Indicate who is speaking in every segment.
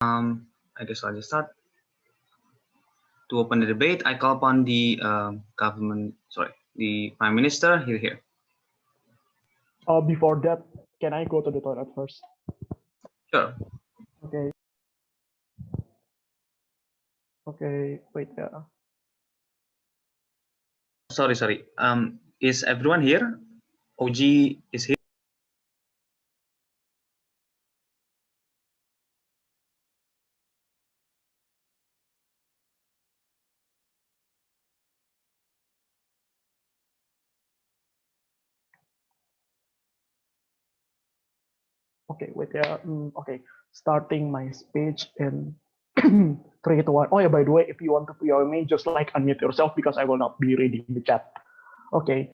Speaker 1: I guess I'll just start. To open the debate, I call upon the the Prime Minister here.
Speaker 2: Before that, can I go to the toilet first?
Speaker 1: Sure.
Speaker 2: Okay. Okay, wait.
Speaker 1: Sorry. Is everyone here? OG is here.
Speaker 2: Okay, wait. Okay, starting my speech in 3, 2, 1. Oh yeah, by the way, if you want to PR me, just like unmute yourself because I will not be reading the chat. Okay,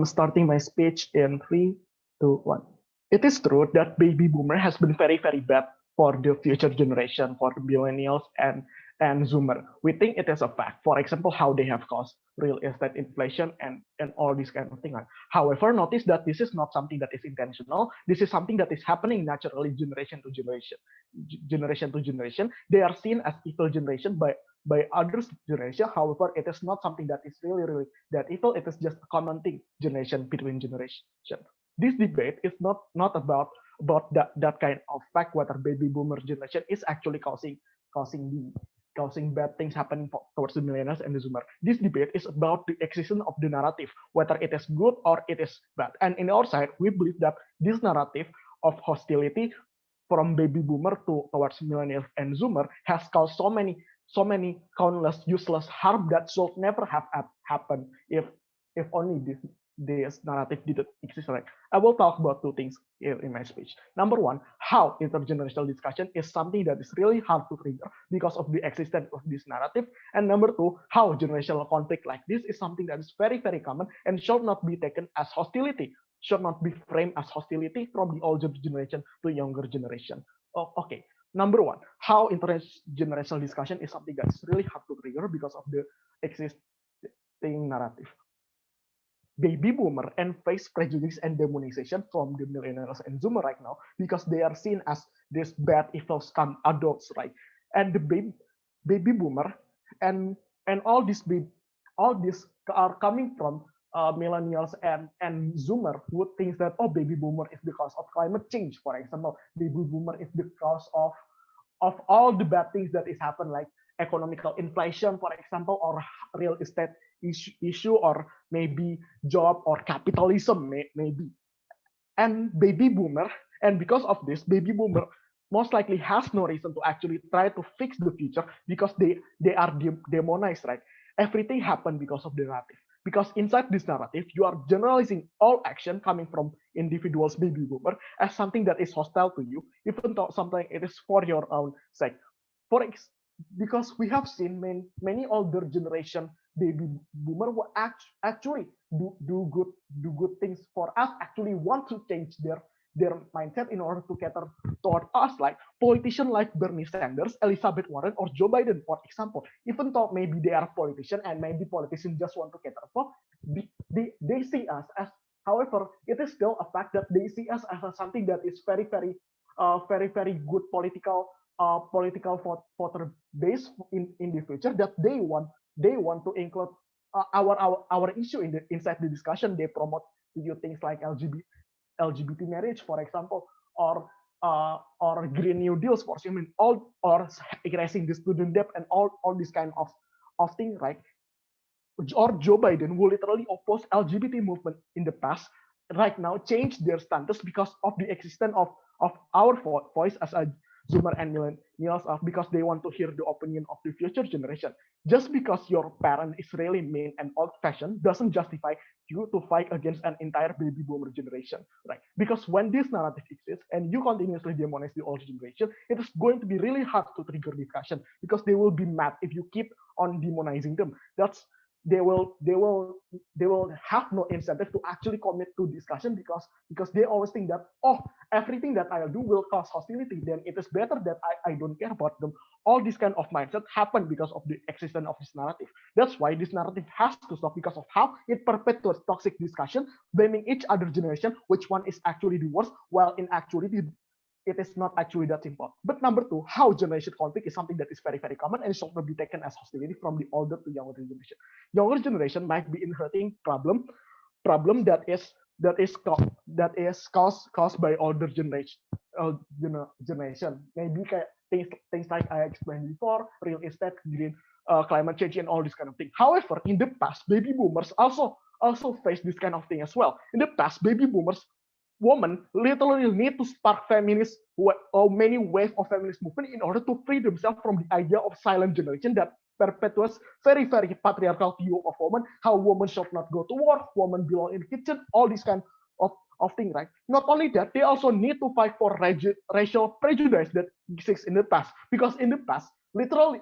Speaker 2: starting my speech in 3, 2, 1. It is true that baby boomer has been very, very bad for the future generation, for the millennials and Zoomer. We think it is a fact. For example, how they have caused real estate inflation and all these kind of things. However, notice that this is not something that is intentional. This is something that is happening naturally, generation to generation. Generation to generation, they are seen as evil generation by others generation. However, it is not something that is really that evil. It is just a common thing generation between generation. This debate is not about that kind of fact whether baby boomer generation is actually causing bad things happening towards the millennials and the Zoomer. This debate is about the existence of the narrative, whether it is good or it is bad. And in our side, we believe that this narrative of hostility from baby boomer towards millennials and Zoomer has caused so many countless useless harm that should never have happened if only this narrative didn't exist. Right? I will talk about two things here in my speech. Number one, how intergenerational discussion is something that is really hard to trigger because of the existence of this narrative. And number two, how generational conflict like this is something that is very, very common and should not be taken as hostility, should not be framed as hostility from the older generation to younger generation. Oh, okay. Number one, how intergenerational discussion is something that's really hard to trigger because of the existing narrative. Baby boomer and face prejudice and demonization from the millennials and Zoomer right now because they are seen as this bad evil scum adults, right? And the baby boomer and all this are coming from millennials and Zoomer who thinks that, oh, baby boomer is the cause of climate change, for example. Baby boomer is the cause of all the bad things that is happen, like economical inflation, for example, or real estate issue, or maybe job or capitalism, maybe. And baby boomer, and because of this, baby boomer most likely has no reason to actually try to fix the future because they are demonized, right? Everything happened because of the narrative. Because inside this narrative, you are generalizing all action coming from individuals, baby boomer, as something that is hostile to you, even though sometimes it is for your own sake. Because we have seen many older generation baby boomer who actually do good things for us, actually want to change their mindset in order to cater toward us, like politicians like Bernie Sanders, Elizabeth Warren, or Joe Biden, for example. Even though maybe they are politicians and maybe politicians just want to cater for, they see us as, however, it is still a fact that they see us as something that is very good political voter base in the future, that they want to include our issue inside the discussion. They promote things like LGBT marriage, for example, or Green New Deals for women, or erasing the student debt and all this kind of thing, right? Or Joe Biden, who literally opposed LGBT movement in the past, right now change their stance because of the existence of our voice as a Zoomer and millennials, because they want to hear the opinion of the future generation. Just because your parent is really mean and old-fashioned doesn't justify you to fight against an entire baby boomer generation, right? Because when this narrative exists and you continuously demonize the old generation, it is going to be really hard to trigger discussion because they will be mad if you keep on demonizing them. They will have no incentive to actually commit to discussion because they always think that, oh, everything that I'll do will cause hostility, then it is better that I don't care about them. All this kind of mindset happen because of the existence of this narrative. That's why this narrative has to stop, because of how it perpetuates toxic discussion, blaming each other generation which one is actually the worst, while in actuality it is not actually that simple. But number two, how generation conflict is something that is very, very common and should not be taken as hostility from the older to younger generation. Younger generation might be inheriting problem that is caused by older generation. Maybe things like I explained before, real estate, green, climate change, and all this kind of thing. However, in the past, baby boomers also face this kind of thing as well. In the past, baby boomers women literally need to spark feminist or many wave of feminist movement in order to free themselves from the idea of silent generation that perpetuates very, very patriarchal view of women, how women should not go to work, women belong in the kitchen, all these kind of thing, right? Not only that, they also need to fight for racial prejudice that exists in the past. Because in the past, literally,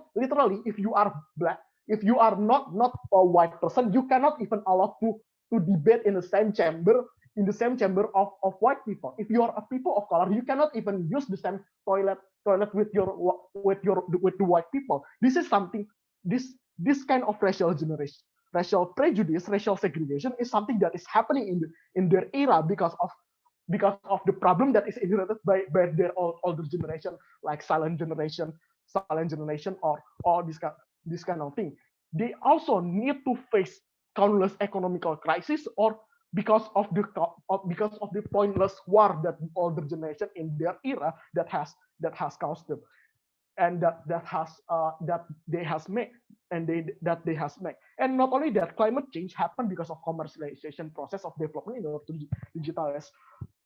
Speaker 2: if you are black, if you are not a white person, you cannot even allow to debate in the same chamber of white people. If you are a people of color, you cannot even use the same toilet with the white people. This is something, this kind of racial prejudice, racial segregation is something that is happening in their era because of the problem that is inherited by their older generation, like silent generation, or this kind of thing. They also need to face countless economical crisis, or because of the pointless war that the older generation in their era that has caused them, and that they has made, and not only that, climate change happened because of commercialization process of development in order to digitalize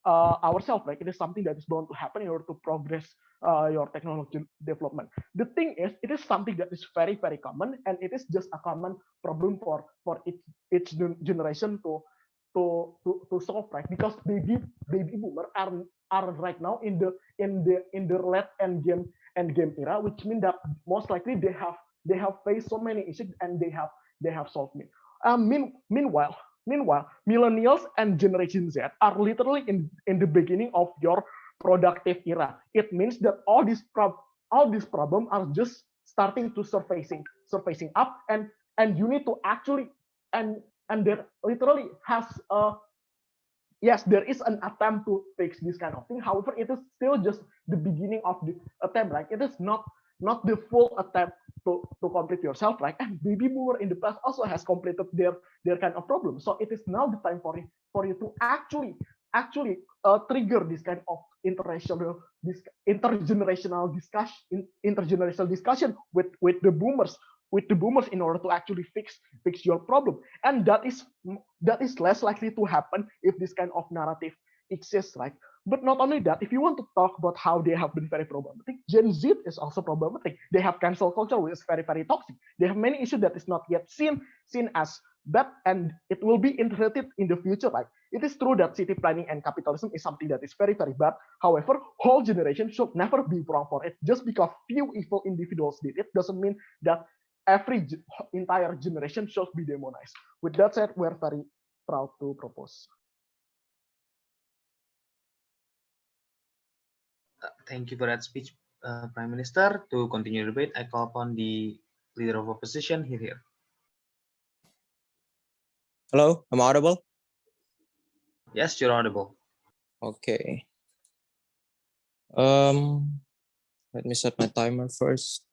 Speaker 2: ourselves. Like, it is something that is bound to happen in order to progress your technology development. The thing is, it is something that is very, very common, and it is just a common problem for each generation to solve, right? Because baby boomer are right now in the late end game era, which means that most likely they have faced so many issues and they have solved it. Meanwhile, millennials and Generation Z are literally in the beginning of your productive era. It means that all these problems are just starting to surfacing up, and you need to actually, and there literally has a, yes, there is an attempt to fix this kind of thing. However, it is still just the beginning of the attempt. Like, it is not the full attempt to complete yourself, right? And baby boomer in the past also has completed their kind of problem. So it is now the time for you to actually trigger this kind of intergenerational discussion with the boomers in order to actually fix your problem. And that is less likely to happen if this kind of narrative exists, right? But not only that, if you want to talk about how they have been very problematic, Gen Z is also problematic. They have cancel culture, which is very, very toxic. They have many issues that is not yet seen as bad, and it will be inherited in the future. Like, it is true that city planning and capitalism is something that is very, very bad. However, whole generation should never be wrong for it. Just because few evil individuals did it doesn't mean that every entire generation should be demonized. With that said, we're very proud to propose.
Speaker 1: Thank you for that speech, Prime Minister. To continue the debate, I call upon the leader of opposition here.
Speaker 3: Hello, I'm audible?
Speaker 1: Yes, you're audible.
Speaker 3: Okay. Let me set my timer first.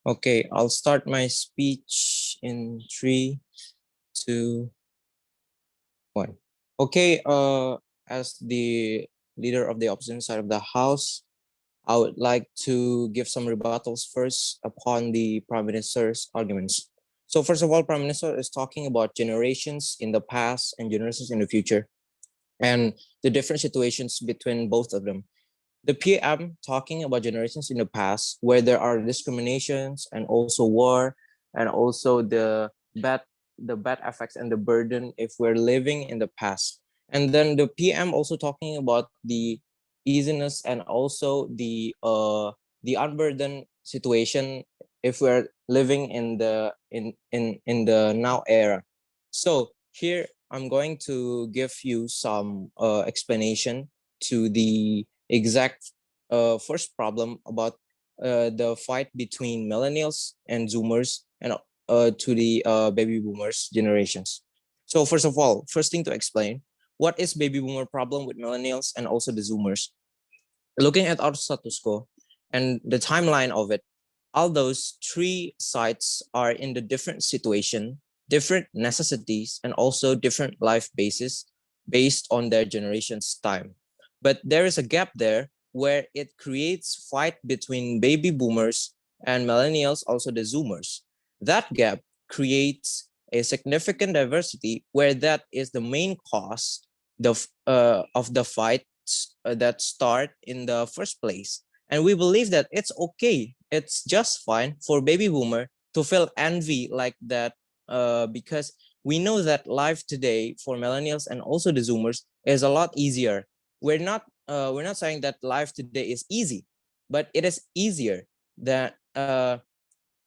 Speaker 3: Okay, I'll start my speech in 3, 2, 1. Okay, as the leader of the opposition side of the House, I would like to give some rebuttals first upon the Prime Minister's arguments. So first of all, Prime Minister is talking about generations in the past and generations in the future, and the different situations between both of them. The PM talking about generations in the past where there are discriminations and also war, and also the bad effects and the burden if we're living in the past. And then the PM also talking about the easiness and also the unburdened situation if we're living in the now era. So here I'm going to give you some explanation to the exact first problem about the fight between millennials and Zoomers and to the baby boomers generations. So first of all, first thing to explain, what is baby boomer problem with millennials and also the Zoomers? Looking at our status quo and the timeline of it, all those three sides are in the different situation, different necessities, and also different life bases based on their generation's time. But there is a gap there where it creates fight between baby boomers and millennials, also the Zoomers. That gap creates a significant diversity where that is the main cause of the fight that start in the first place. And we believe that it's okay, it's just fine for baby boomer to feel envy like that, because we know that life today for millennials and also the Zoomers is a lot easier. We're not saying that life today is easy, but it is easier than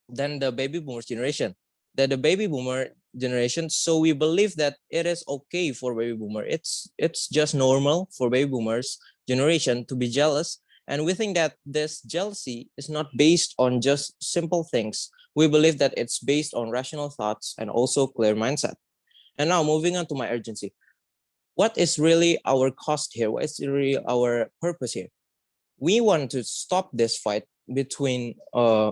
Speaker 3: than the baby boomers generation. That the baby boomer generation. So we believe that it is okay for baby boomer. It's just normal for baby boomers generation to be jealous. And we think that this jealousy is not based on just simple things. We believe that it's based on rational thoughts and also clear mindset. And now moving on to my urgency. What is really our cost here? What is really our purpose here? We want to stop this fight between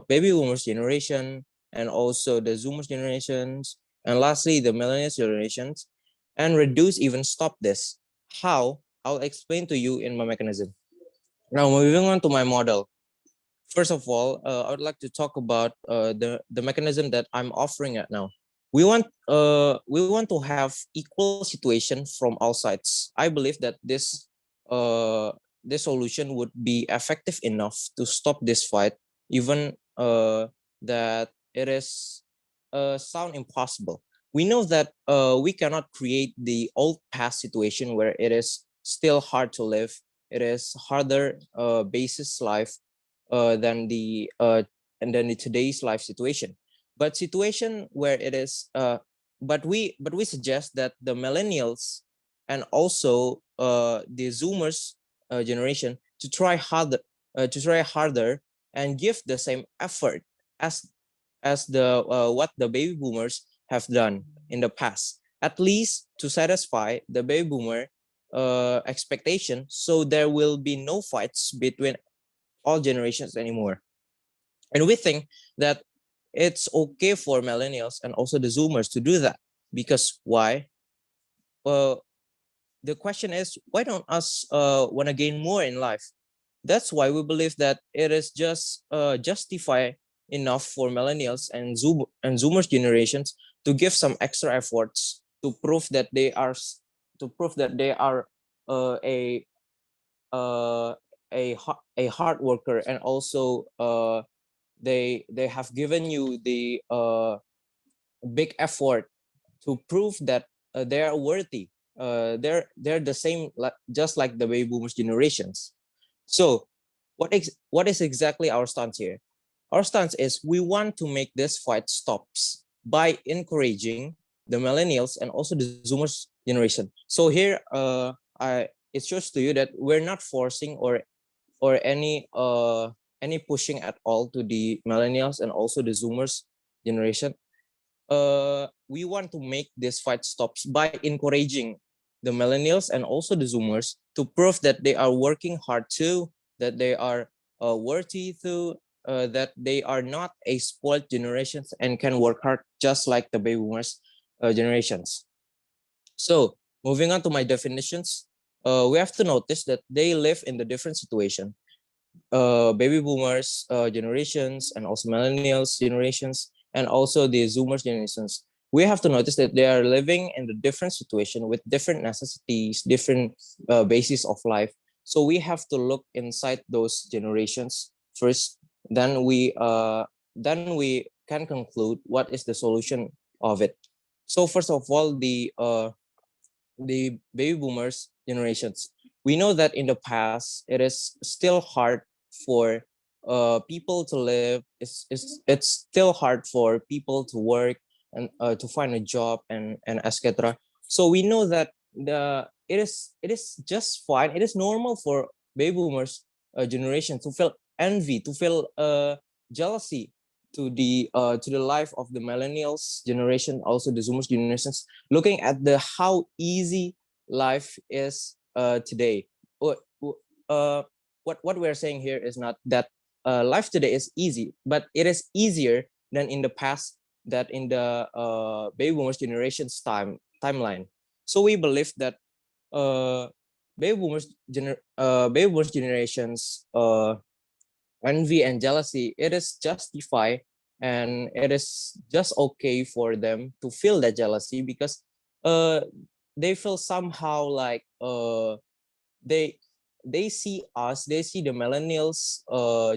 Speaker 3: baby boomers generation and also the Zoomers generations, and lastly the millennials generations, and reduce, even stop this. How? I'll explain to you in my mechanism. Now moving on to my model. First of all, I would like to talk about the mechanism that I'm offering at now. We want to have equal situation from all sides. I believe that this solution would be effective enough to stop this fight, even that it is sound impossible. We know that we cannot create the old past situation where it is still hard to live. It is harder basis life than the and then the today's life situation. But situation where it is but we suggest that the millennials and also the Zoomers generation to try harder and give the same effort as the what the baby boomers have done in the past, at least to satisfy the baby boomer expectation, so there will be no fights between all generations anymore. And we think that it's okay for millennials and also the Zoomers to do that. Because why? Well, the question is, why don't us want to gain more in life? That's why we believe that it is just justify enough for millennials and Zoomers generations to give some extra efforts to prove that they are uh, a uh, a hard worker, and also they have given you the big effort to prove that they are worthy. They're the same just like the baby boomers generations. So what is exactly our stance here? Our stance is we want to make this fight stops by encouraging the millennials and also the Zoomers generation. So here it shows to you that we're not forcing or any pushing at all to the millennials and also the Zoomers generation. We want to make this fight stops by encouraging the millennials and also the Zoomers to prove that they are working hard too, that they are worthy too, that they are not a spoiled generations and can work hard just like the baby boomers generations. So moving on to my definitions, we have to notice that they live in the different situation. Baby boomers generations and also millennials generations and also the Zoomers generations, we have to notice that they are living in the different situation with different necessities, different basis of life. So we have to look inside those generations first. Then we can conclude what is the solution of it. So first of all, the baby boomers generations, we know that in the past it is still hard for people to live. It's still hard for people to work and to find a job and etc. So we know that it is just fine. It is normal for baby boomers generation to feel envy, to feel jealousy to the life of the millennials generation, also the Zoomers generations, looking at the how easy life is today. What we're saying here is not that life today is easy, but it is easier than in the past, that in the baby boomers generation's timeline. So we believe that uh, baby boomers generations envy and jealousy, it is justified, and it is just okay for them to feel that jealousy, because uh, they feel somehow like they they see us, they see the millennials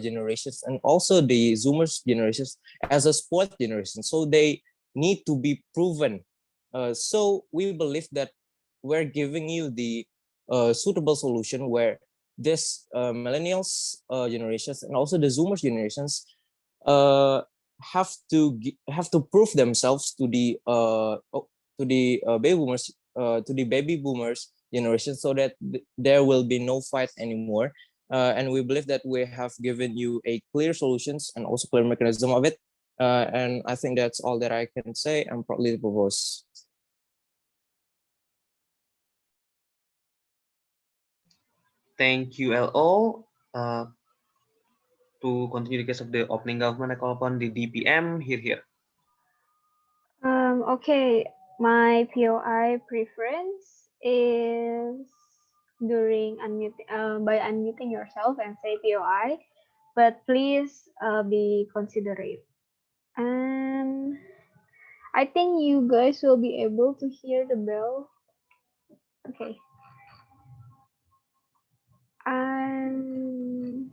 Speaker 3: generations and also the Zoomers generations as a sport generation, so they need to be proven. So we believe that we're giving you the suitable solution where this millennials generations and also the Zoomers generations uh, have to prove themselves to the baby boomers generation, so that there will be no fight anymore. And we believe that we have given you a clear solutions and also clear mechanism of it. And I think that's all that I can say. I'm proudly propose.
Speaker 1: Thank you, LO. To continue the case of the opening government, I call upon the DPM. Here.
Speaker 4: Okay, my POI preference is during by unmuting yourself and say POI, but please be considerate. And I think you guys will be able to hear the bell. Okay. And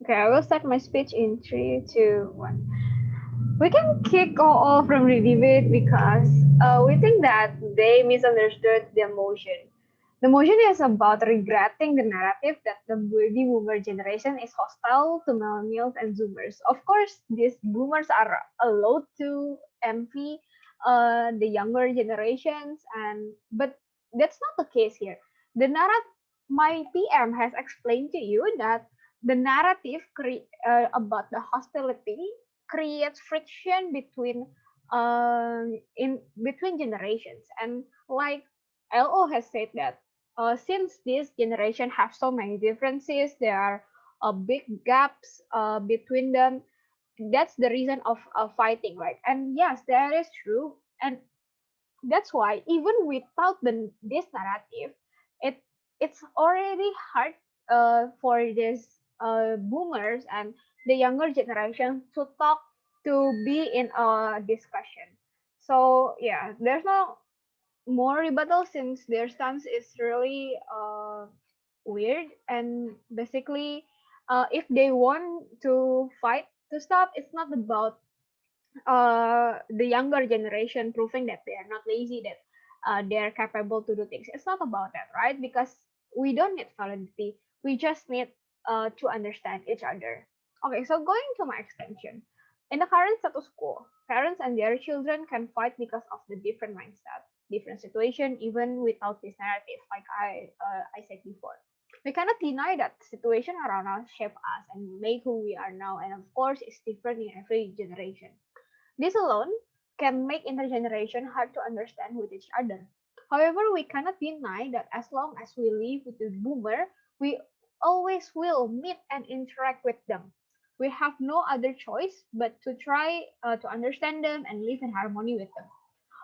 Speaker 4: okay, I will start my speech in 3, 2, 1. We can kick all from the debate because we think that they misunderstood the motion. The motion is about regretting the narrative that the baby boomer generation is hostile to millennials and zoomers. Of course, these boomers are allowed to envy the younger generations, but that's not the case here. The narrative, my PM has explained to you that the narrative about the hostility creates friction between generations, and like LO has said that since this generation have so many differences, there are big gaps between them. That's the reason of fighting, right? And yes, that is true, and that's why even without this narrative, it it's already hard for this boomers and the younger generation to talk, to be in a discussion. So yeah, there's no more rebuttal since their stance is really weird, and basically if they want to fight to stop, it's not about the younger generation proving that they are not lazy, that they're capable to do things. It's not about that, right? Because we don't need validity. We just need to understand each other. Okay, so going to my extension. In the current status quo, parents and their children can fight because of the different mindset, different situation, even without this narrative, like I said before. We cannot deny that the situation around us shape us and make who we are now, and of course, it's different in every generation. This alone can make intergeneration hard to understand with each other. However, we cannot deny that as long as we live with the boomer, we always will meet and interact with them. We have no other choice but to try to understand them and live in harmony with them.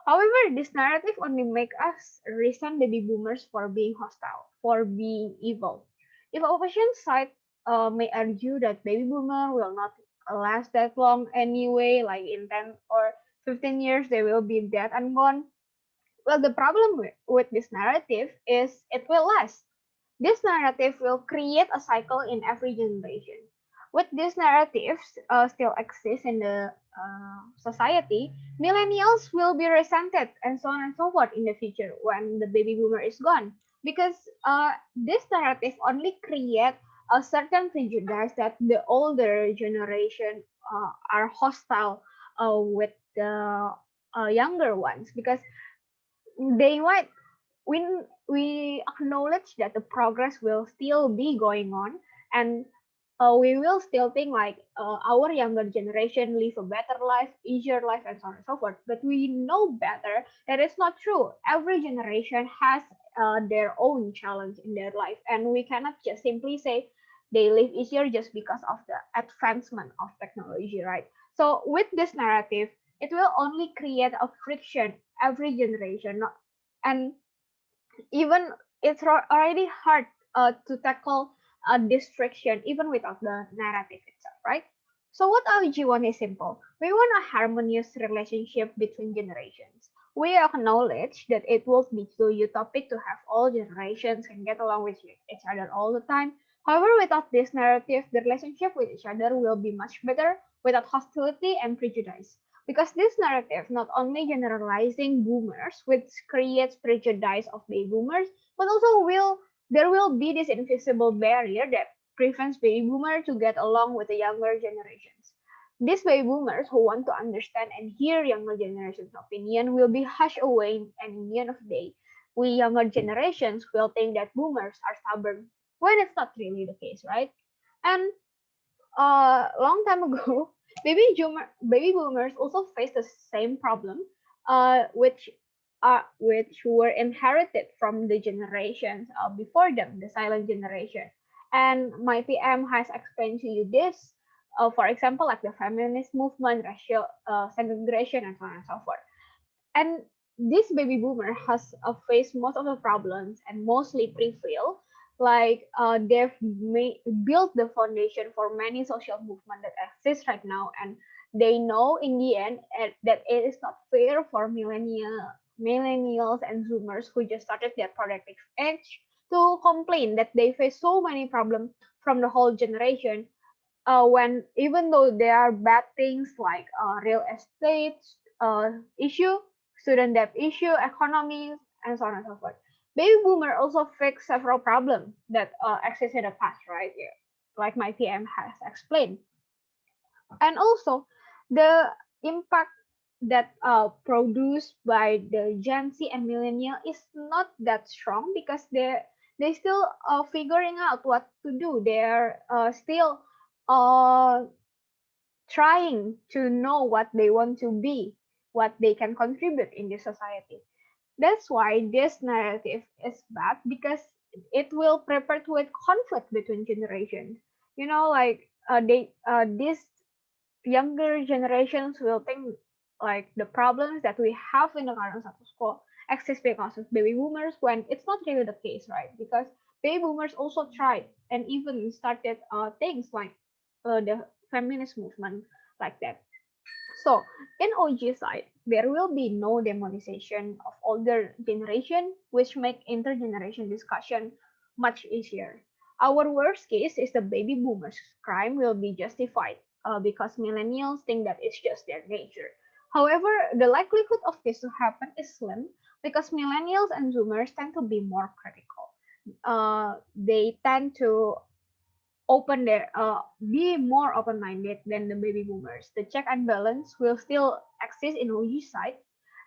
Speaker 4: However, this narrative only make us resent baby boomers for being hostile, for being evil. If opposition side may argue that baby boomer will not last that long anyway, like in 10 or 15 years they will be dead and gone. Well, the problem with this narrative is it will last. This narrative will create a cycle in every generation. With these narratives still exist in the society, millennials will be resented and so on and so forth in the future when the baby boomer is gone. Because this narrative only create a certain prejudice that the older generation are hostile with the younger ones, because they might, when we acknowledge that the progress will still be going on, and we will still think like our younger generation live a better life, easier life, and so on and so forth. But we know better that it's not true. Every generation has their own challenge in their life, and we cannot just simply say they live easier just because of the advancement of technology, right? So with this narrative, it will only create a friction every generation, and even it's already hard to tackle a distraction even without the narrative itself, right? So what OG want is simple. We want a harmonious relationship between generations. We acknowledge that it will be too utopic to have all generations can get along with each other all the time. However, without this narrative, the relationship with each other will be much better without hostility and prejudice. Because this narrative not only generalizing boomers, which creates prejudice of baby boomers, but also there will be this invisible barrier that prevents baby boomers to get along with the younger generations. These baby boomers who want to understand and hear younger generations' opinion will be hushed away, and in the end of the day, we younger generations will think that boomers are stubborn when it's not really the case, right? And long time ago, baby boomers also faced the same problem, which were inherited from the generations before them, the silent generation. And my PM has explained to you this, for example, like the feminist movement, racial segregation, and so on and so forth. And this baby boomer has faced most of the problems and mostly prevail. Like built the foundation for many social movements that exist right now, and they know in the end that it is not fair for millennials and Zoomers who just started their productive age to complain that they face so many problems from the whole generation, when even though there are bad things like real estate issue, student debt issue, economy, and so on and so forth. Baby boomer also fixed several problems that exist in the past, right? Yeah. Like my PM has explained. And also the impact that produced by the Gen Z and millennial is not that strong because they still figuring out what to do. They're still uh, trying to know what they want to be, what they can contribute in the society. That's why this narrative is bad because it will perpetuate conflict between generations. You know, like these younger generations will think like the problems that we have in the current status quo exist because of baby boomers when it's not really the case, right? Because baby boomers also tried and even started things like the feminist movement like that. So in OG side, there will be no demonization of older generation, which make intergeneration discussion much easier. Our worst case is the baby boomers' crime will be justified because millennials think that it's just their nature. However, the likelihood of this to happen is slim because millennials and zoomers tend to be more critical. They tend to be more open-minded than the baby boomers. The check and balance will still exist in OG side,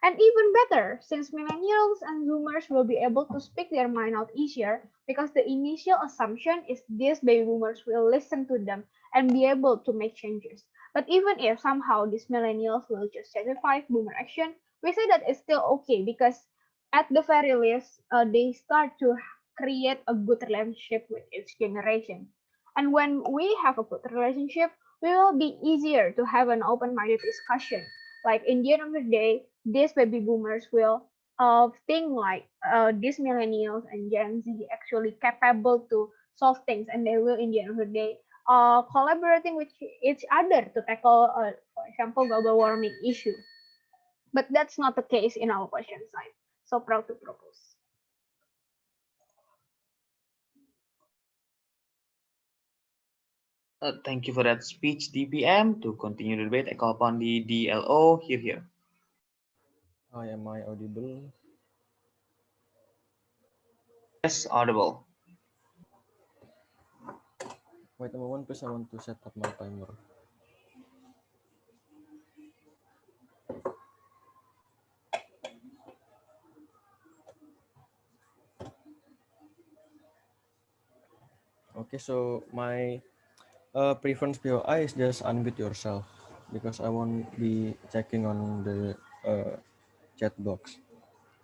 Speaker 4: and even better, since millennials and zoomers will be able to speak their mind out easier because the initial assumption is these baby boomers will listen to them and be able to make changes. But even if somehow these millennials will just justify boomer action, we say that it's still okay because at the very least, they start to create a good relationship with each generation. And when we have a good relationship, we will be easier to have an open-minded discussion. Like in the end of the day, these baby boomers will think like these millennials and Gen Z actually capable to solve things, and they will in the end of the day collaborating with each other to tackle, for example, global warming issue. But that's not the case in our question side. So proud to propose.
Speaker 1: Thank you for that speech, DPM. To continue the debate, I call upon the DLO. Here.
Speaker 3: Hi, am I audible?
Speaker 1: Yes, audible.
Speaker 3: Wait a moment, please. I want to set up my timer. Okay, so my Preference POI is just unmute yourself because I won't be checking on the chat box.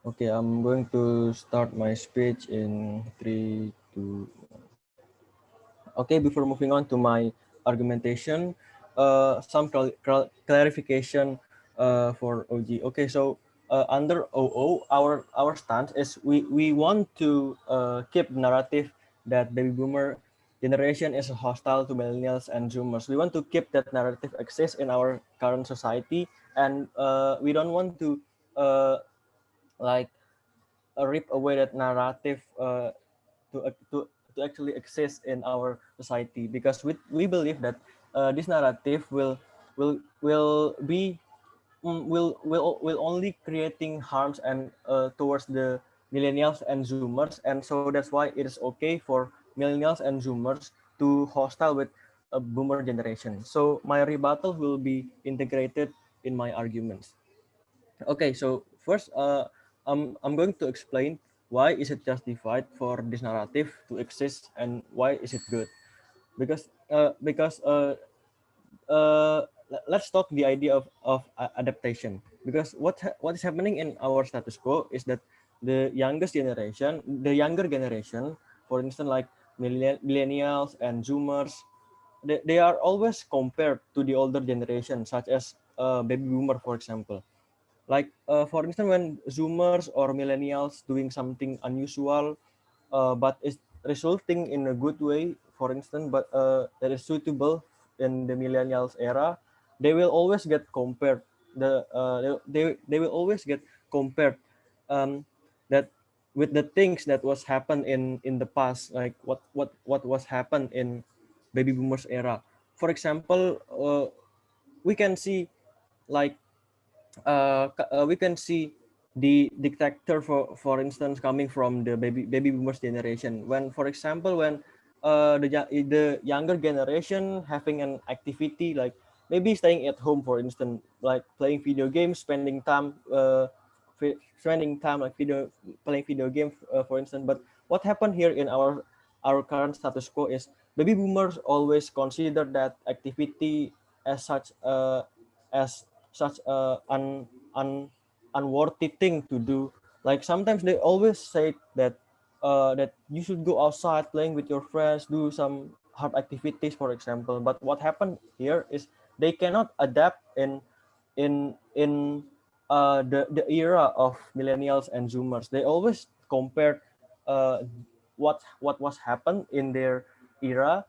Speaker 3: Okay, I'm going to start my speech in 3, 2, 1. Okay, before moving on to my argumentation, some clarification for OG. Okay, so under OO, our stance is we want to keep the narrative that baby boomer generation is hostile to millennials and zoomers. We want to keep that narrative exist in our current society, and we don't want to like rip away that narrative to actually exist in our society, because we believe that this narrative will be will only creating harms and towards the millennials and zoomers, and so that's why it is okay for millennials and zoomers to hostile with a boomer generation. So my rebuttal will be integrated in my arguments. Okay, so first, I'm going to explain why is it justified for this narrative to exist and why is it good. Because let's talk the idea of adaptation. Because what is happening in our status quo is that the younger generation, for instance, like millennials and zoomers, they are always compared to the older generation, such as baby boomer, for example. Like for instance, when zoomers or millennials doing something unusual, but is resulting in a good way, for instance, but that is suitable in the millennials era, they will always get compared. They will always get compared, um, that with the things that was happened in the past, like what was happened in baby boomers era. For example, we can see like we can see the dictator, for instance, coming from the baby boomers generation, when for example when the younger generation having an activity like maybe staying at home, for instance, like playing video games, spending time like playing video games, for instance. But what happened here in our current status quo is baby boomers always consider that activity as such as such a unworthy thing to do. Like sometimes they always say that you should go outside playing with your friends, do some hard activities, for example. But what happened here is they cannot adapt in the era of millennials and zoomers. They always compare uh, what was happened in their era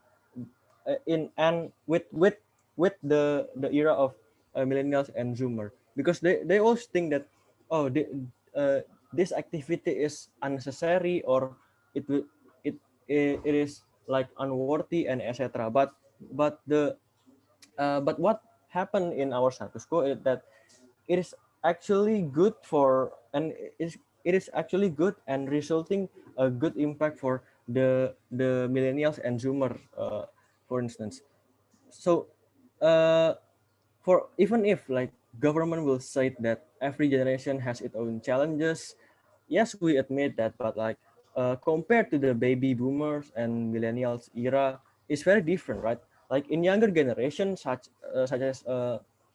Speaker 3: in and with the era of millennials and zoomer, because they always think that oh uh, this activity is unnecessary, or it will it is like unworthy and etc. But what happened in our status quo is that it is actually good for and it is actually good and resulting a good impact for the millennials and zoomer, for instance. So uh, for even if like government will say that every generation has its own challenges, yes, we admit that, but like compared to the baby boomers and millennials era, it's very different, right? Like in younger generation, such as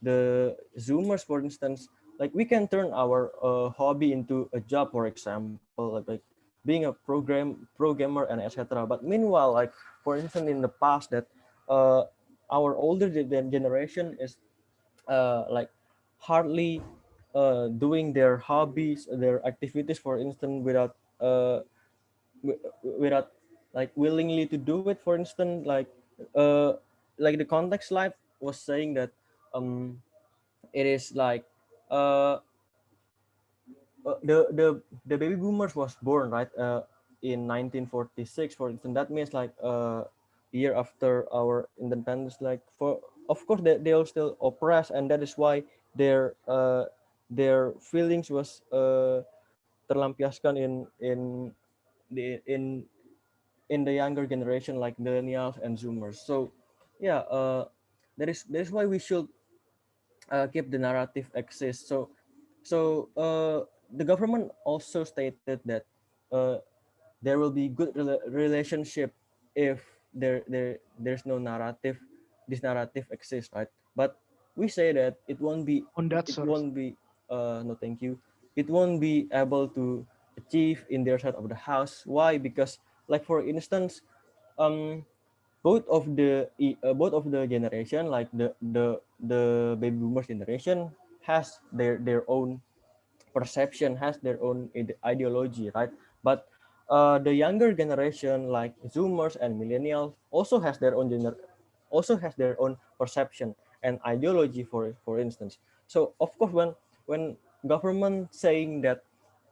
Speaker 3: the zoomers, for instance, like we can turn our hobby into a job, for example, like being a programmer and etc. But meanwhile, like for instance in the past, that uh, our older generation is like hardly doing their hobbies, their activities, for instance, without like willingly to do it. For instance, uh, like the context slide was saying that it is like uh, the baby boomers was born right in 1946, for instance. That means like year after our independence. Like for of course they are still oppressed, and that is why their feelings was terlampiaskan the in the younger generation, like millennials and zoomers. So yeah, that is why we should keep the narrative exist. So the government also stated that uh, there will be good relationship if there's no narrative, this narrative exists, right? But we say that it won't be,
Speaker 2: On that,
Speaker 3: it
Speaker 2: sir.
Speaker 3: won't be no thank you, it won't be able to achieve in their side of the house. Why? Because like for instance, um both of the generation, like the baby boomers generation has their own perception, has their own ideology, right? But the younger generation, like Zoomers and Millennials, also has their own also has their own perception and ideology. For instance, so of course, when government saying that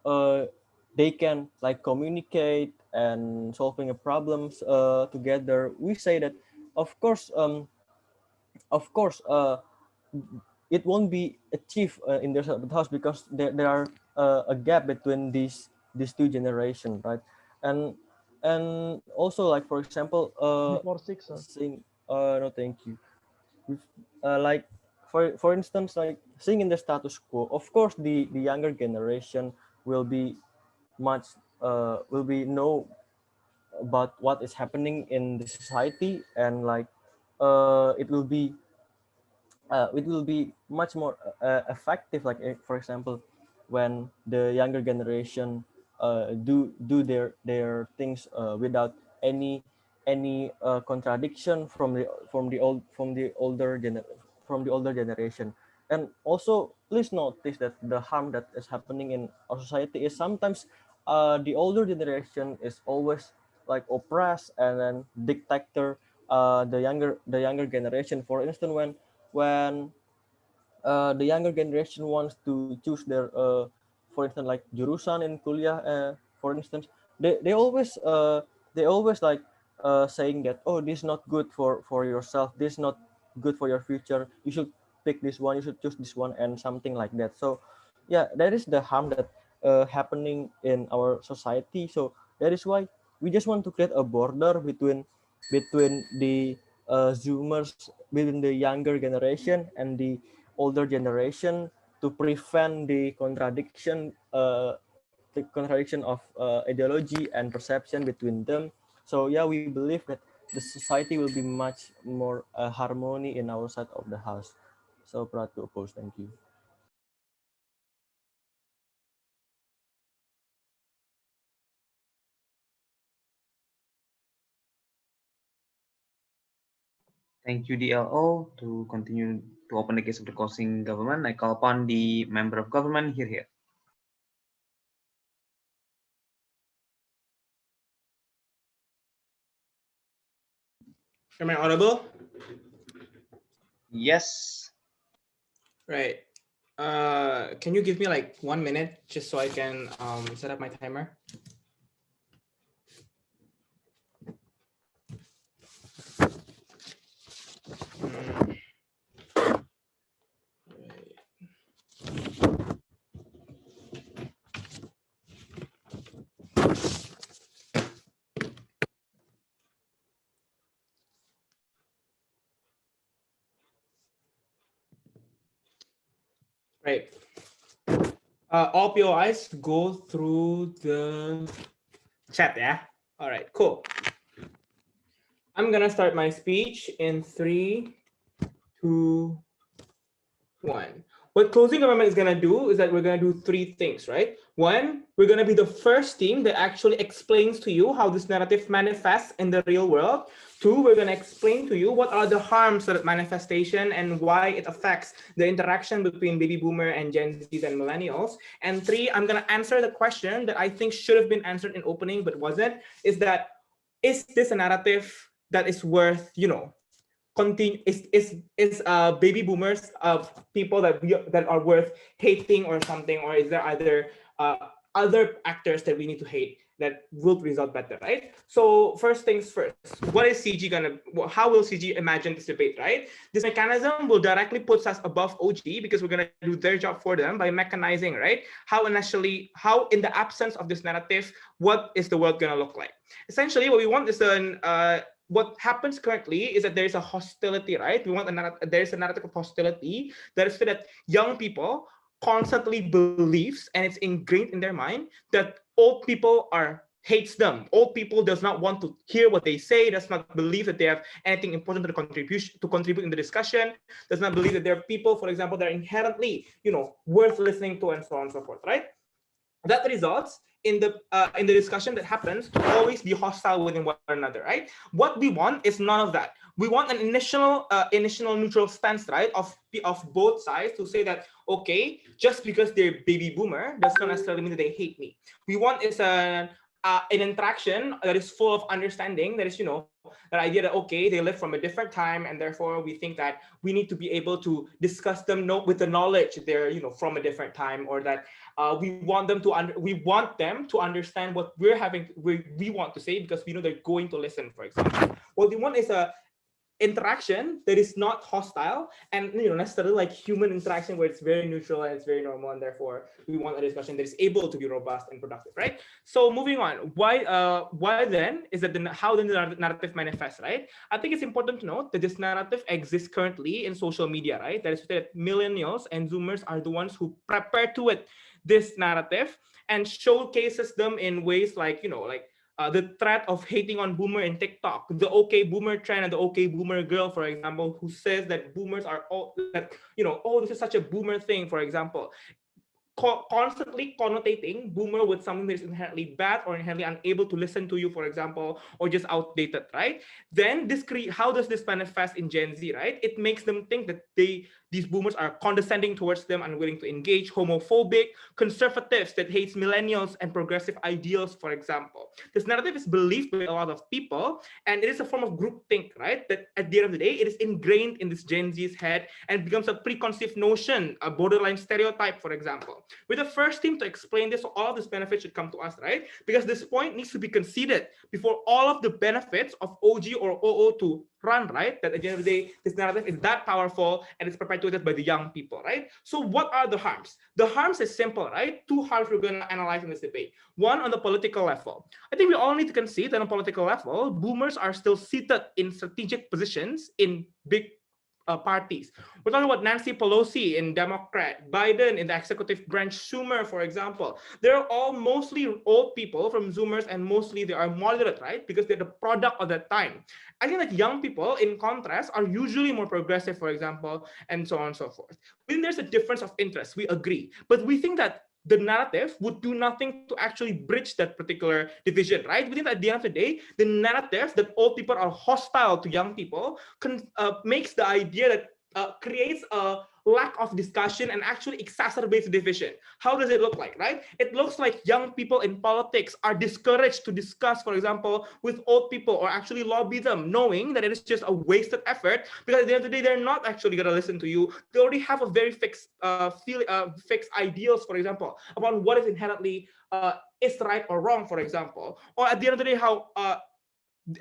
Speaker 3: uh, they can like communicate and solving a problems together, we say that of course, of course, it won't be achieved in their house, because there are a gap between these two generations, right? and and also, like for example,
Speaker 2: Before 6, sir.
Speaker 3: seeing no thank you, like for instance, like seeing in the status quo, of course the younger generation will be much will be know about what is happening in the society, and like it will be much more effective, like for example, when the younger generation do their things without any contradiction from the older generation. And also, please notice that the harm that is happening in our society is sometimes the older generation is always like oppressed and then dictator the younger generation. For instance, when the younger generation wants to choose their for instance, like jurusan in kuliah, for instance, they always like saying that, oh, this is not good for yourself, this is not good for your future, you should pick this one, you should choose this one, and something like that. So yeah, that is the harm that happening in our society. So that is why we just want to create a border between the zoomers, between the younger generation and the older generation, to prevent the contradiction of ideology and perception between them. So yeah, we believe that the society will be much more harmony in our side of the house. So proud to oppose. Thank you.
Speaker 1: Thank you, DLO. To continue to open the case of the causing government, I call upon the member of government here.
Speaker 5: Am I audible?
Speaker 1: Yes.
Speaker 5: Right. Can you give me like 1 minute just so I can set up my timer? Right. All POIs go through the chat, yeah? All right, cool. I'm gonna start my speech in 3, 2, 1. What closing government is gonna do is that we're gonna do 3 things, right? 1, we're gonna be the first team that actually explains to you how this narrative manifests in the real world. 2, we're gonna explain to you what are the harms of that manifestation and why it affects the interaction between baby boomer and Gen Zs and millennials. And 3, I'm gonna answer the question that I think should have been answered in opening but wasn't, is this a narrative that is worth, continue, is baby boomers people that are worth hating or something, or is there other actors that we need to hate that will result better, right? So first things first, what is CG gonna, how will CG imagine this debate, right? This mechanism will directly put us above OG because we're gonna do their job for them by mechanizing, right? How in the absence of this narrative, what is the world gonna look like? Essentially, what we want is what happens currently is that there's a hostility, right? There's a narrative of hostility that is that young people constantly believes, and it's ingrained in their mind, that old people are hates them. Old people does not want to hear what they say, does not believe that they have anything important to contribute in the discussion, does not believe that there are people, for example, that are inherently, worth listening to, and so on and so forth, right? That results in the discussion that happens to always be hostile within one another, right? What we want is none of that. We want an initial neutral stance, right, of both sides, to say that, okay, just because they're baby boomer does not necessarily mean that they hate me. We want is an interaction that is full of understanding, that is, that idea that, okay, they live from a different time, and therefore we think that we need to be able to discuss them with the knowledge that they're, from a different time, or that we want them to understand what we want to say, because we know they're going to listen, for example. What we want is a interaction that is not hostile, and necessarily like human interaction, where it's very neutral and it's very normal, and therefore we want a discussion that is able to be robust and productive, right? So moving on, why then is that how then the narrative manifests, right? I think it's important to note that this narrative exists currently in social media, right? That is that millennials and Zoomers are the ones who perpetuate this narrative and showcases them in ways like, the threat of hating on boomer in TikTok, the okay boomer trend, and the okay boomer girl, for example, who says that boomers are all that, oh, this is such a boomer thing, for example. Constantly connotating boomer with something that is inherently bad or inherently unable to listen to you, for example, or just outdated, right? Then how does this manifest in Gen Z, right? It makes them think that these boomers are condescending towards them, unwilling to engage, homophobic, conservatives that hates millennials and progressive ideals, for example. This narrative is believed by a lot of people, and it is a form of groupthink, right? That at the end of the day, it is ingrained in this Gen Z's head and becomes a preconceived notion, a borderline stereotype, for example. We're the first team to explain this, so all of this benefit should come to us, right? Because this point needs to be conceded before all of the benefits of OG or OO to run, right? That at the end of the day, this narrative is that powerful and it's perpetuated by the young people, right? So what are the harms? The harms is simple, right? Two harms we're going to analyze in this debate. One, on the political level. I think we all need to concede that on a political level, boomers are still seated in strategic positions in big parties. We're talking about Nancy Pelosi in Democrat, Biden in the executive branch, Schumer, for example. They're all mostly old people from Zoomers, and mostly they are moderate, right? Because they're the product of that time. I think that young people, in contrast, are usually more progressive, for example, and so on and so forth. When there's a difference of interest, we agree. But we think that the narrative would do nothing to actually bridge that particular division, right? We think that at the end of the day, the narrative that old people are hostile to young people makes the idea that creates a lack of discussion and actually exacerbates the division. How does it look like, right? It looks like young people in politics are discouraged to discuss, for example, with old people, or actually lobby them, knowing that it is just a wasted effort, because at the end of the day, they're not actually going to listen to you. They already have a very fixed ideals, for example, about what is inherently is right or wrong, for example. Or at the end of the day,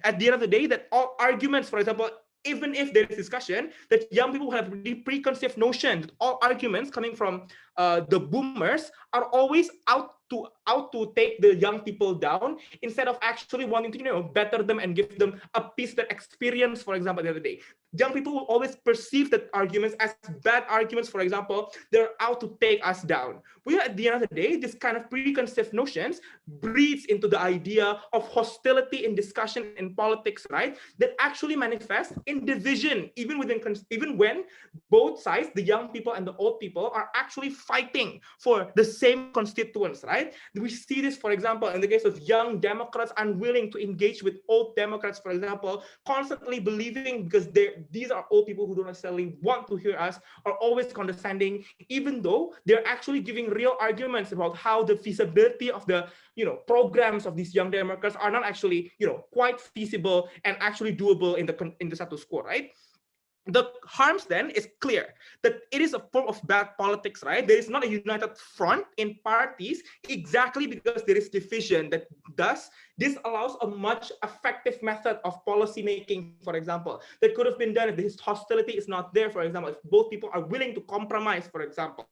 Speaker 5: at the end of the day, that all arguments, for example, even if there is discussion, that young people have the preconceived notion that all arguments coming from the boomers are always out to take the young people down, instead of actually wanting to better them and give them a piece of that experience, for example, at the other day. Young people will always perceive that arguments as bad arguments, for example. They're out to take us down. Well, at the end of the day, this kind of preconceived notions breeds into the idea of hostility in discussion in politics, right? That actually manifests in division, even when both sides, the young people and the old people, are actually fighting for the same constituents, right? We see this, for example, in the case of young Democrats unwilling to engage with old Democrats, for example, constantly believing, because these are old people who don't necessarily want to hear us, are always condescending, even though they're actually giving real arguments about how the feasibility of the programs of these young Democrats are not actually quite feasible and actually doable in the status quo, right? The harms then is clear, that it is a form of bad politics, right? There is not a united front in parties, exactly because there is division. That thus this allows a much effective method of policy making, for example, that could have been done if this hostility is not there, for example, if both people are willing to compromise, for example.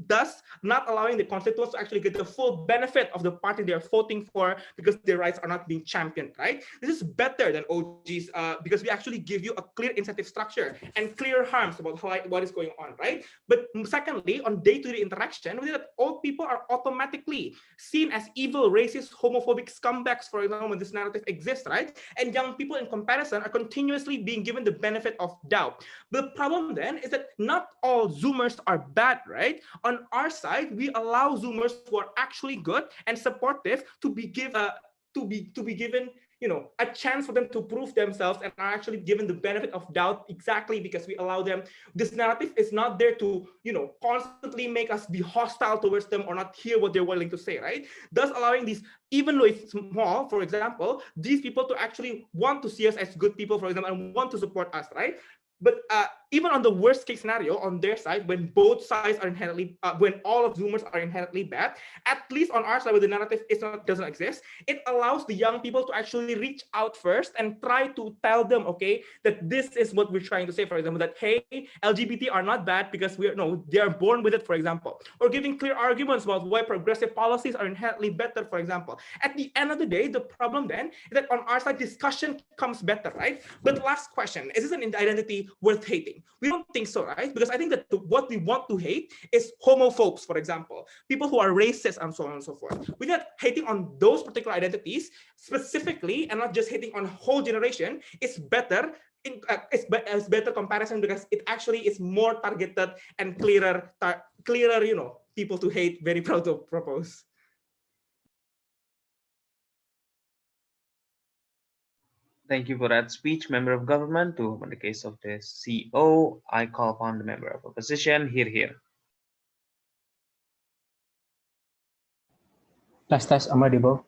Speaker 5: thus not allowing the constituents to actually get the full benefit of the party they're voting for because their rights are not being championed, right? This is better than OGs because we actually give you a clear incentive structure and clear harms about what is going on, right? But secondly, on day-to-day interaction, we see that old people are automatically seen as evil, racist, homophobic scumbags, for example, when this narrative exists, right? And young people in comparison are continuously being given the benefit of doubt. The problem then is that not all Zoomers are bad, right? On our side, we allow Zoomers who are actually good and supportive to be given, you know, a chance for them to prove themselves and are actually given the benefit of doubt, exactly because we allow them. This narrative is not there to, you know, constantly make us be hostile towards them or not hear what they're willing to say, right? Thus allowing these, even though it's small, for example, these people to actually want to see us as good people, for example, and want to support us, right? But even on the worst case scenario on their side, when both sides are inherently, when all of Zoomers are inherently bad, at least on our side where the narrative doesn't exist, it allows the young people to actually reach out first and try to tell them, okay, that this is what we're trying to say, for example, that, hey, LGBT are not bad because they are born with it, for example, or giving clear arguments about why progressive policies are inherently better, for example. At the end of the day, the problem then is that on our side, discussion comes better, right? But last question, is this an identity worth hating? We don't think so, right? Because I think that what we want to hate is homophobes, for example, people who are racist and so on and so forth. We're not hating on those particular identities specifically, and not just hating on a whole generation. It's better. It's better comparison because it actually is more targeted and clearer, you know, people to hate. Very proud to propose.
Speaker 1: Thank you for that speech, member of government. To open the case of the CO, I call upon the member of opposition. Here.
Speaker 6: Test, am I audible?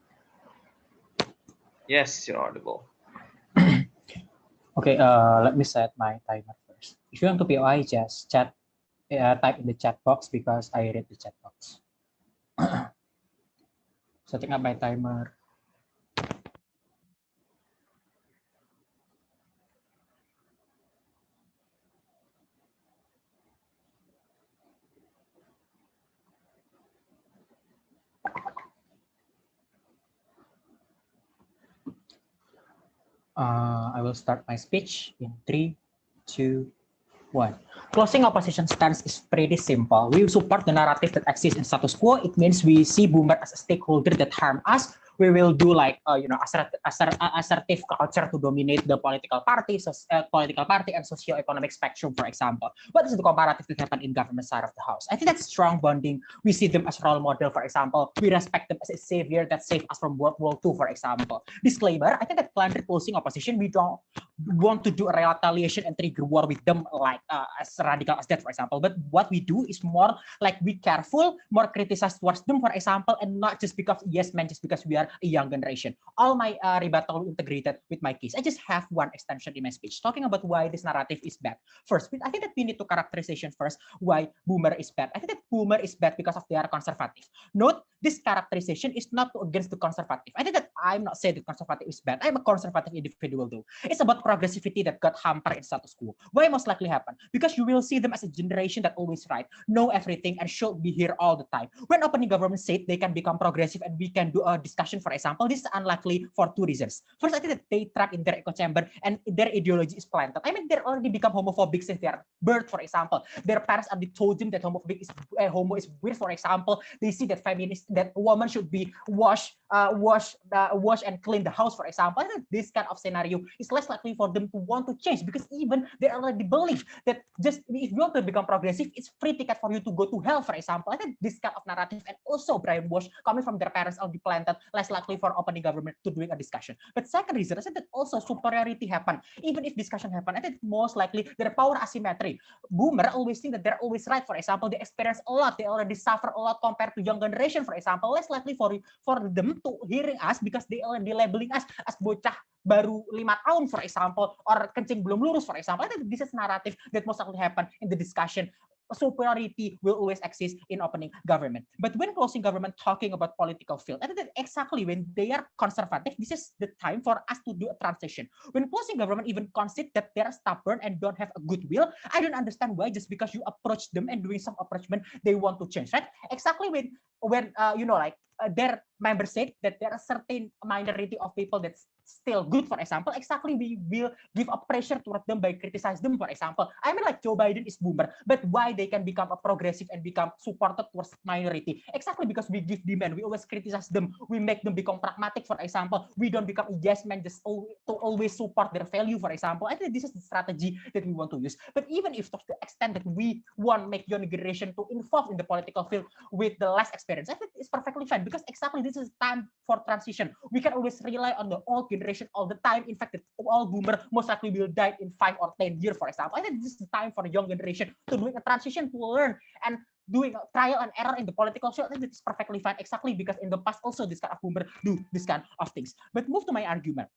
Speaker 1: Yes, you're audible.
Speaker 6: Okay, let me set my timer first. If you want to POI, just type in the chat box because I read the chat box. Setting up my timer. I will start my speech in 3, 2, 1. Closing opposition stance is pretty simple. We support the narrative that exists in status quo. It means we see Boomer as a stakeholder that harm us. We will do like assertive culture to dominate the political party and socio-economic spectrum, for example. What is the comparative that happened in government side of the house? I think that's strong bonding. We see them as role model, for example. We respect them as a savior that saved us from World War II, for example. Disclaimer, I think that plan opposing opposition, we don't want to do a retaliation and trigger war with them like as radical as that, for example. But what we do is more like be careful, more criticize towards them, for example, and not just because yes man, just because we are a young generation. All my rebuttal integrated with my case. I just have one extension in my speech talking about why this narrative is bad. First, I think that we need to characterization first why Boomer is bad. I think that Boomer is bad because of they are conservative. Note, this characterization is not against the conservative. I think that I'm not saying that conservative is bad. I'm a conservative individual though. It's about progressivity that got hampered in status quo. Why most likely happen? Because you will see them as a generation that always right, know everything, and should be here all the time. When opening government said they can become progressive and we can do a discussion, for example, this is unlikely for two reasons. First, I think that they trap in their echo chamber and their ideology is planted. I mean, they're already become homophobic since their birth, for example. Their parents already told them that homo is weird, for example. They see that that a woman should be wash and clean the house, for example. I think this kind of scenario is less likely for them to want to change because even they already believe that just if you want to become progressive, it's free ticket for you to go to hell, for example. I think this kind of narrative and also brainwash coming from their parents already planted, less likely for opening government to doing a discussion. But second reason, I said that also superiority happen. Even if discussion happen, I think most likely their power asymmetry. Boomer always think that they're always right. For example, they experience a lot, they already suffer a lot compared to young generation, for example. Less likely for them to hearing us because they already labeling us as bocah baru 5 tahun, for example, or kencing belum lurus, for example. I think this is narrative that most likely happen in the discussion superiority will always exist in opening government. But when closing government talking about political field, I think that exactly when they are conservative, this is the time for us to do a transition. When closing government even concede that they are stubborn and don't have a goodwill, I don't understand why just because you approach them and doing some approachment, they want to change, right? Exactly when their members said that there are certain minority of people that's still good, for example, exactly we will give a pressure toward them by criticize them, for example. I mean, like Joe Biden is boomer, but why they can become a progressive and become supported towards minority? Exactly because we give demand, we always criticize them, we make them become pragmatic, for example. We don't become a yes man just to always support their value, for example. I think this is the strategy that we want to use. But even if to the extent that we want to make young generation to involve in the political field with the less experience, I think it's perfectly fine because exactly this is time for transition. We can always rely on the old generation all the time. In fact, the all boomer most likely will die in 5 or 10 years, for example. I think this is the time for the young generation to doing a transition, to learn and doing a trial and error in the political field. I think it's perfectly fine, exactly because in the past also this kind of boomer do this kind of things. But move to my argument.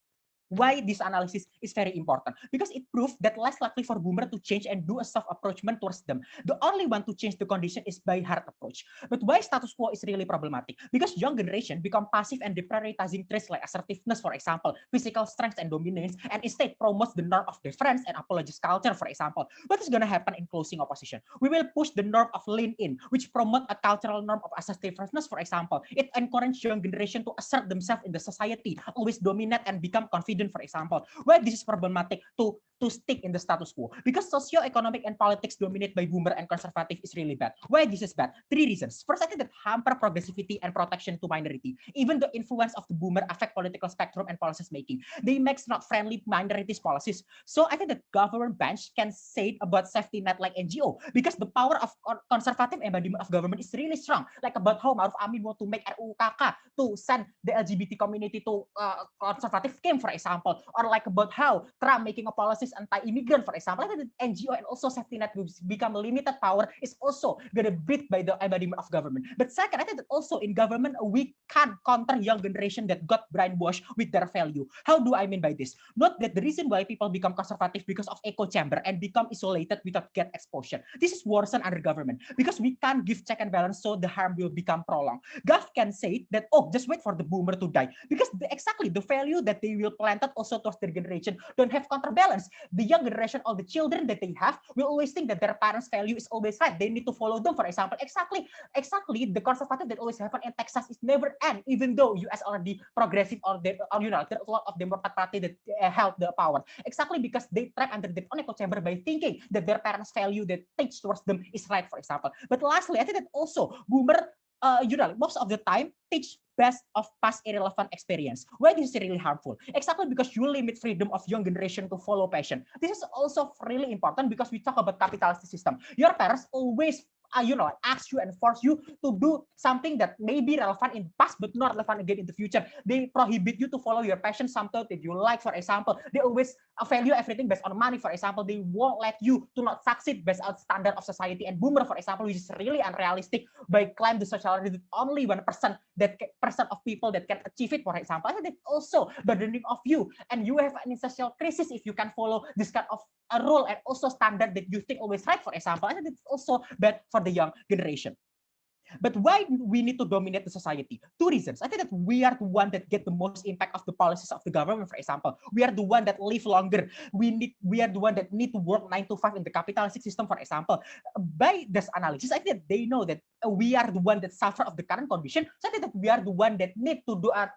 Speaker 6: Why this analysis is very important, because it proves that less likely for boomer to change and do a soft approachment towards them. The only one to change the condition is by hard approach. But why status quo is really problematic? Because young generation become passive and deprioritizing traits like assertiveness, for example, physical strength and dominance, and instead promotes the norm of deference and apologist culture, for example. What is going to happen in closing opposition? We will push the norm of lean in, which promote a cultural norm of assertiveness, for example. It encourages young generation to assert themselves in the society, always dominate and become confident, for example. Why this is problematic to stick in the status quo? Because socio-economic and politics dominated by boomer and conservative is really bad. Why this is bad? 3 reasons. First, I think that hamper progressivity and protection to minority. Even the influence of the boomer affect political spectrum and policies making. They make not friendly minorities policies. So I think that government bench can say about safety net like NGO, because the power of conservative embodiment of government is really strong. Like about how Maruf Amin want to make RUU KK to send the LGBT community to conservative camp, for example, or like about how Trump making a policies anti-immigrant, for example. I think that NGO and also safety net will become limited power is also gonna beat by the embodiment of government. But second, I think that also in government we can counter young generation that got brainwashed with their value. How do I mean by this? Not that the reason why people become conservative because of echo chamber and become isolated without get exposure. This is worsen under government because we can't give check and balance, so the harm will become prolonged. Gov can say that, oh, just wait for the boomer to die, because exactly the value that they will planted also towards their generation don't have counterbalance. The young generation, all the children that they have, will always think that their parents' value is always right. They need to follow them, for example. Exactly the conservative that always happen in Texas is never end, even though US already progressive or there are a lot of Democrat party that held the power. Exactly because they trap under their own echo chamber by thinking that their parents' value that teach towards them is right, for example. But lastly, I think that also boomer most of the time teach best of past irrelevant experience. Why this is really harmful? Exactly because you limit freedom of young generation to follow passion. This is also really important because we talk about capitalistic system. Your parents always ask you and force you to do something that may be relevant in past but not relevant again in the future. They prohibit you to follow your passion, something that you like, for example. They always value everything based on money, for example. They won't let you to not succeed based on standard of society. And boomer, for example, which is really unrealistic by claim the sociality that only 1% of people that can achieve it, for example. I think that's also burdening of you, and you have an social crisis if you can follow this kind of a rule and also standard that you think always right, for example. I think it's also bad for the young generation. But why we need to dominate the society? 2 reasons. I think that we are the one that get the most impact of the policies of the government, for example. We are the one that live longer. We are the one that need to work 9 to 5 in the capitalistic system, for example. By this analysis, I think that they know that we are the one that suffer of the current condition. So I think that we are the one that need to do a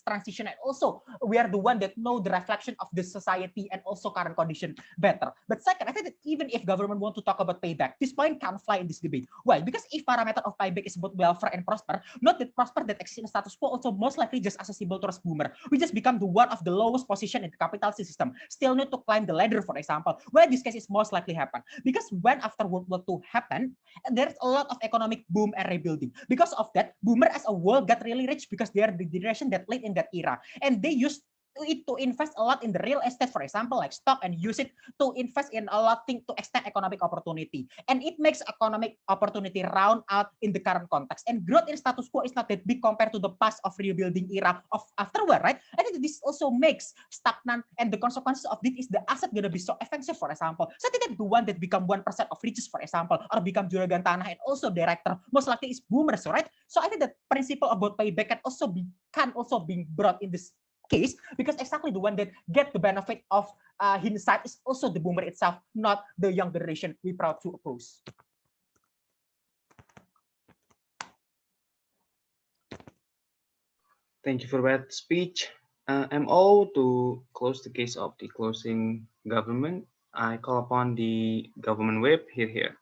Speaker 6: transition, and also we are the one that know the reflection of the society and also current condition better. But second, I think that even if government want to talk about payback, this point can't fly in this debate. Why? Because if parameter of payback is about welfare and prosper, not that prosper that exists in status quo, also most likely just accessible to us boomer. We just become the one of the lowest position in the capitalist system. Still need to climb the ladder, for example. Why this case is most likely happen? Because when after World War II happened, there's a lot of economic boom and rebuilding. Because of that, boomer as a whole got really rich because they are the generation that led in that era. And they used it to invest a lot in the real estate, for example, like stock, and use it to invest in a lot thing to extend economic opportunity. And it makes economic opportunity round out in the current context. And growth in status quo is not that big compared to the past of rebuilding era of afterward, right? I think this also makes stagnant, and the consequences of this is the asset gonna be so expensive, for example. So I think that the one that become 1% of riches, for example, or become juragan tanah and also director, most likely is boomers, right? So I think that principle about payback can also be being brought in this case, because exactly the one that get the benefit of hindsight is also the boomer itself, not the young generation we proud to oppose.
Speaker 1: Thank you for that speech. MO, to close the case of the closing government, I call upon the government whip here.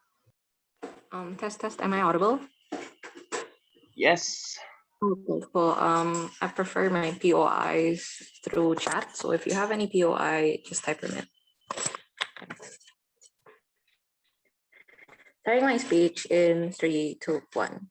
Speaker 7: Test. Am I audible?
Speaker 1: Yes.
Speaker 7: Okay, cool. I prefer my POIs through chat. So if you have any POI, just type them in. Starting my speech in 3, 2, 1.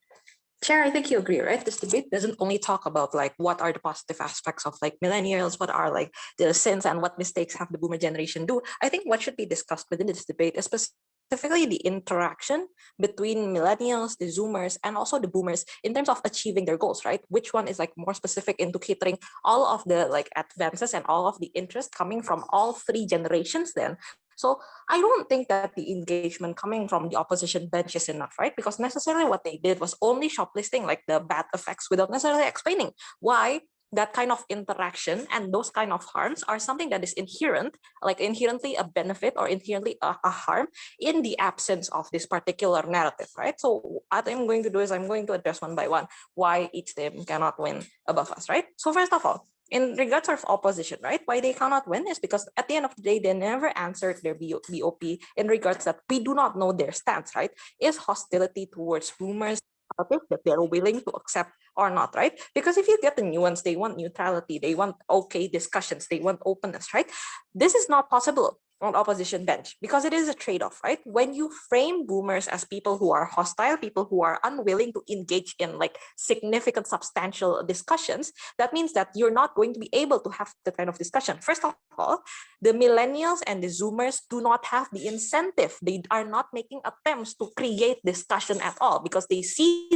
Speaker 7: Chair, I think you agree, right? This debate doesn't only talk about like what are the positive aspects of like millennials, what are like the sins and what mistakes have the boomer generation do. I think what should be discussed within this debate is specifically the interaction between millennials, the zoomers, and also the boomers in terms of achieving their goals, right? Which one is like more specific into catering all of the like advances and all of the interest coming from all three generations then. So I don't think that the engagement coming from the opposition bench is enough, right? Because necessarily what they did was only shoplifting like the bad effects without necessarily explaining why that kind of interaction and those kind of harms are something that is inherent, like inherently a benefit or inherently a harm in the absence of this particular narrative, right? So what I'm going to do is I'm going to address one by one why each team cannot win above us, right? So first of all, in regards of opposition, right? Why they cannot win is because at the end of the day, they never answered their BOP in regards that we do not know their stance, right? Is hostility towards boomers that they're willing to accept or not, right? Because if you get the nuance, they want neutrality, they want okay discussions, they want openness, right? This is not possible on opposition bench because it is a trade-off, right? When you frame boomers as people who are hostile, people who are unwilling to engage in like significant substantial discussions, that means that you're not going to be able to have that kind of discussion. First of all, the millennials and the zoomers do not have the incentive. They are not making attempts to create discussion at all because they see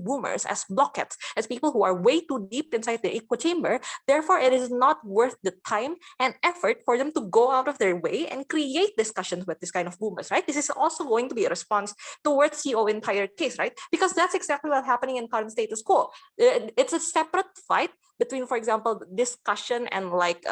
Speaker 7: boomers as blockheads, as people who are way too deep inside the echo chamber. Therefore, it is not worth the time and effort for them to go out of their way and create discussions with this kind of boomers, right? This is also going to be a response towards the entire case, right? Because that's exactly what's happening in current status quo. It's a separate fight between, for example, discussion and like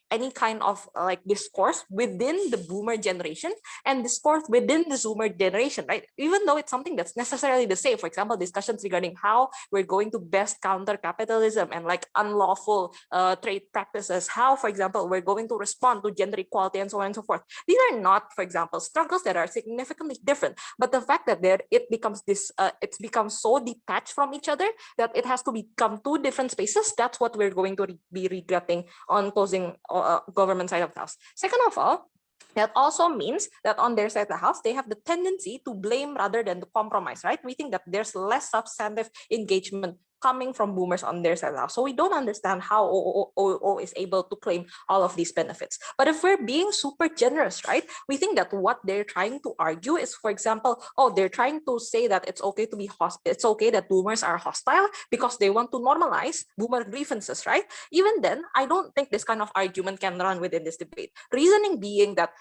Speaker 7: any kind of like discourse within the boomer generation and discourse within the zoomer generation, right? Even though it's something that's necessarily the same. For example, discussions regarding how we're going to best counter capitalism and like unlawful trade practices, how, for example, we're going to respond to gender equality and so on and so forth. These are not, for example, struggles that are significantly different, but the fact that it becomes it's become so detached from each other that it has to become two different spaces. That's what we're going to be regretting on closing government side of the house. Second of all, that also means that on their side of the house, they have the tendency to blame rather than to compromise, right? We think that there's less substantive engagement coming from boomers on their side of the house. So we don't understand how OO is able to claim all of these benefits. But if we're being super generous, right, we think that what they're trying to argue is, for example, they're trying to say that it's okay to be it's okay that boomers are hostile because they want to normalize boomer grievances, right? Even then, I don't think this kind of argument can run within this debate. Reasoning being that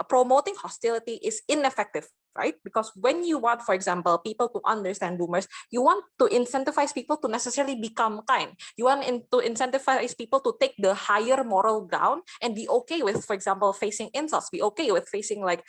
Speaker 7: promoting hostility is ineffective, right? Because when you want, for example, people to understand boomers, you want to incentivize people to necessarily become kind. You want to incentivize people to take the higher moral ground and be okay with, for example, facing insults, be okay with facing like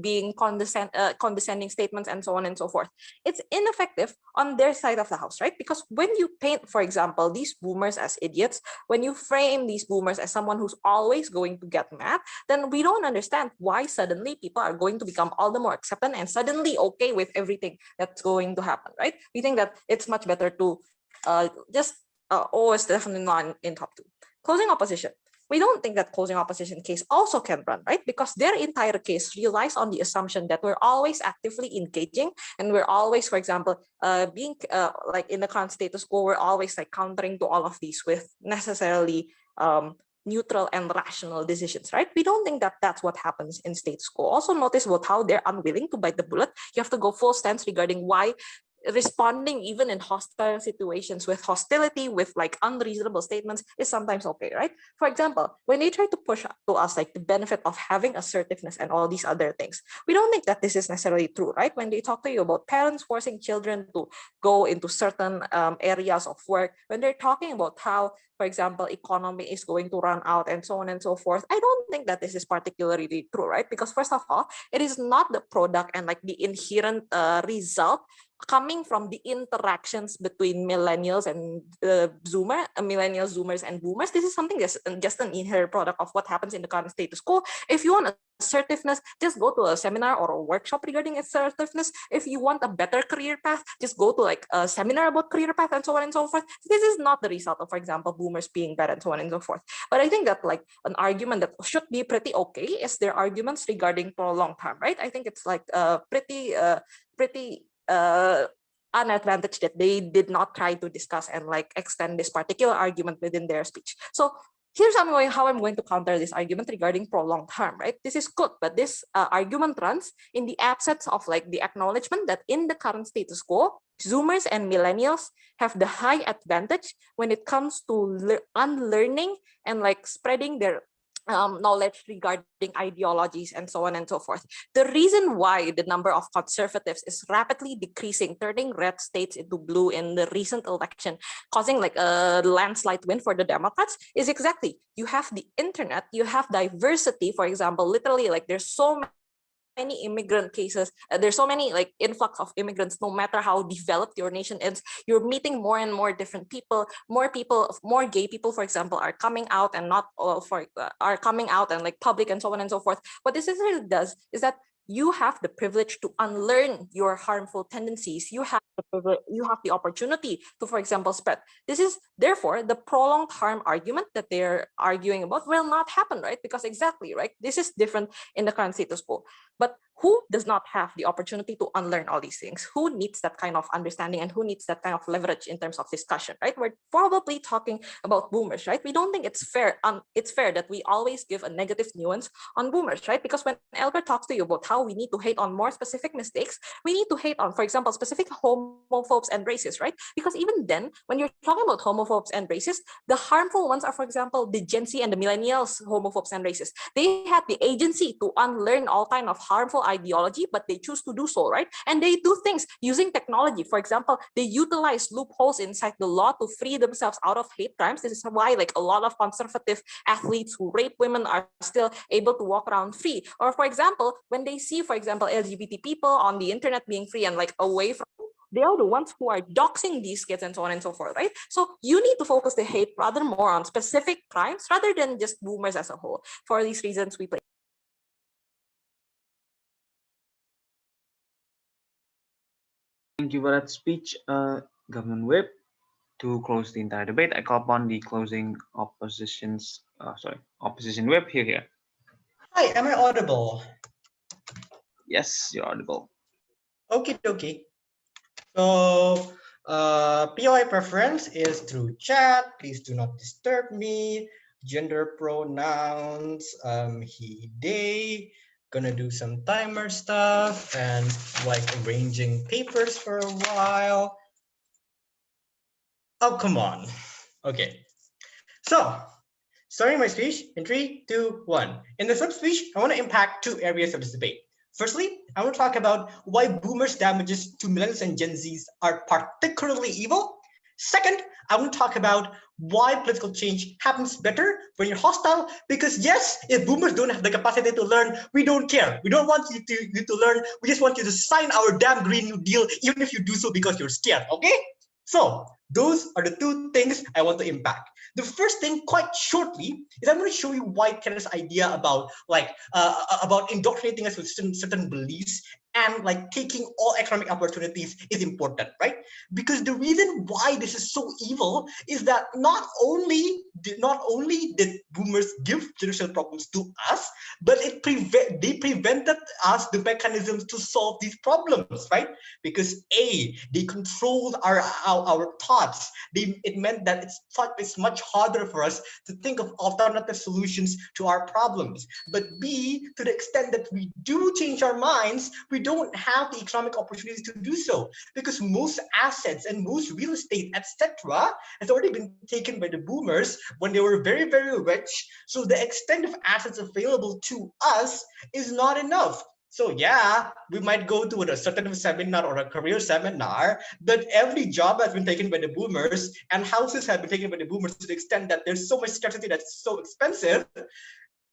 Speaker 7: being condescending statements and so on and so forth. It's ineffective on their side of the house, right? Because when you paint, for example, these boomers as idiots, when you frame these boomers as someone who's always going to get mad, then we don't understand why suddenly people are going to become all the more acceptant and suddenly okay with everything that's going to happen, right? We think that it's much better to just, it's definitely not in top two. Closing opposition. we don't think that closing opposition case also can run, right? Because their entire case relies on the assumption that we're always actively engaging and we're always, for example, being like in the current status quo, we're always like countering to all of these with necessarily neutral and rational decisions, right? We don't think that that's what happens in status quo. Also notice about how they're unwilling to bite the bullet. You have to go full stance regarding why responding even in hostile situations with hostility, with like unreasonable statements is sometimes okay, right? For example, when they try to push to us like the benefit of having assertiveness and all these other things, we don't think that this is necessarily true, right? When they talk to you about parents forcing children to go into certain areas of work, when they're talking about how, for example, economy is going to run out and so on and so forth, I don't think that this is particularly true, right? Because first of all, it is not the product and like the inherent result coming from the interactions between millennials and millennials, zoomers, and boomers. This is something that's just an inherent product of what happens in the current status quo. If you want assertiveness, just go to a seminar or a workshop regarding assertiveness. If you want a better career path, just go to like a seminar about career path and so on and so forth. This is not the result of, for example, boomers being bad and so on and so forth. But I think that like an argument that should be pretty okay is their arguments regarding prolonged harm, right? I think it's like pretty an advantage that they did not try to discuss and like extend this particular argument within their speech. So here's how I'm going to counter this argument regarding prolonged harm, right? This is good, but this argument runs in the absence of like the acknowledgement that in the current status quo, Zoomers and millennials have the high advantage when it comes to unlearning and like spreading their knowledge regarding ideologies and so on and so forth. The reason why the number of conservatives is rapidly decreasing, turning red states into blue in the recent election, causing like a landslide win for the Democrats, is exactly, you have the internet, you have diversity. For example, literally like there's so many immigrant cases, there's so many like influx of immigrants, no matter how developed your nation is, you're meeting more and more different people, more gay people, for example, are coming out and are coming out and like public and so on and so forth. What this really does is that you have the privilege to unlearn your harmful tendencies. You have the opportunity to, for example, spread. This is therefore the prolonged harm argument that they're arguing about will not happen, right? Because exactly, right? This is different in the current status quo. But who does not have the opportunity to unlearn all these things? Who needs that kind of understanding and who needs that kind of leverage in terms of discussion, right? We're probably talking about boomers, right? We don't think it's fair. It's fair that we always give a negative nuance on boomers, right? Because when Elgar talks to you about how we need to hate on more specific mistakes, we need to hate on, for example, specific homophobes and racists, right? Because even then, when you're talking about homophobes and racists, the harmful ones are, for example, the Gen Z and the millennials homophobes and racists. They had the agency to unlearn all kind of harmful ideology, but they choose to do so, right? And they do things using technology. For example, they utilize loopholes inside the law to free themselves out of hate crimes. This is why like a lot of conservative athletes who rape women are still able to walk around free. Or for example, when they see, for example, LGBT people on the internet being free and like away from, they are the ones who are doxing these kids and so on and so forth, right? So you need to focus the hate rather more on specific crimes rather than just boomers as a whole. For these reasons, we play.
Speaker 1: Thank you for that speech, Government Whip. To close the entire debate, I call upon the closing opposition whip here.
Speaker 8: Hi, am I audible?
Speaker 1: Yes, you're audible.
Speaker 8: Okay. So, POI preference is through chat. Please do not disturb me. Gender pronouns, he, they. Gonna do some timer stuff and like arranging papers for a while. Oh, come on. Okay. So, starting my speech in 3, 2, 1. In the first speech, I want to impact two areas of this debate. Firstly, I want to talk about why boomers' damages to millennials and Gen Zs are particularly evil. Second, I want to talk about why political change happens better when you're hostile. Because yes, if boomers don't have the capacity to learn, we don't care. We don't want you to learn. We just want you to sign our damn Green New Deal, even if you do so because you're scared, okay? So those are the two things I want to impact. The first thing, quite shortly, is I'm going to show you why Kenneth's idea about about indoctrinating us with certain beliefs and like taking all economic opportunities is important, right? Because the reason why this is so evil is that not only did boomers give generational problems to us, but they prevented us the mechanisms to solve these problems, right? Because they controlled our thoughts. It meant that it's much harder for us to think of alternative solutions to our problems. But B, to the extent that we do change our minds, we don't have the economic opportunities to do so, because most assets and most real estate, etc., has already been taken by the boomers when they were very, very rich. So the extent of assets available to us is not enough. So yeah, we might go to a certain seminar or a career seminar, but every job has been taken by the boomers, and houses have been taken by the boomers to the extent that there's so much scarcity that's so expensive.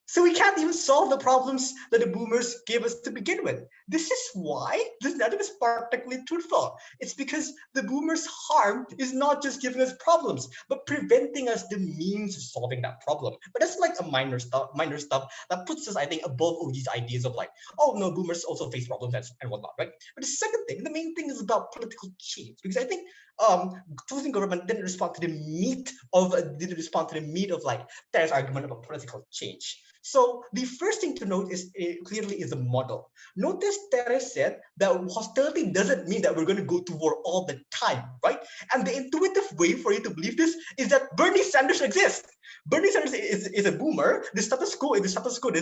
Speaker 8: So we can't even solve the problems that the boomers gave us to begin with. This is why this narrative is particularly truthful. It's because the boomers' harm is not just giving us problems, but preventing us the means of solving that problem. But that's like a minor stuff that puts us, I think, above all these ideas of like, oh no, boomers also face problems and whatnot, right? But the second thing, the main thing is about political change, because I think choosing government didn't respond to the meat of like Terry's argument about political change. So the first thing to note is clearly is the model. Notice Terry said that hostility doesn't mean that we're going to go to war all the time, right? And the intuitive way for you to believe this is that Bernie Sanders exists. Bernie Sanders is a boomer. The status quo is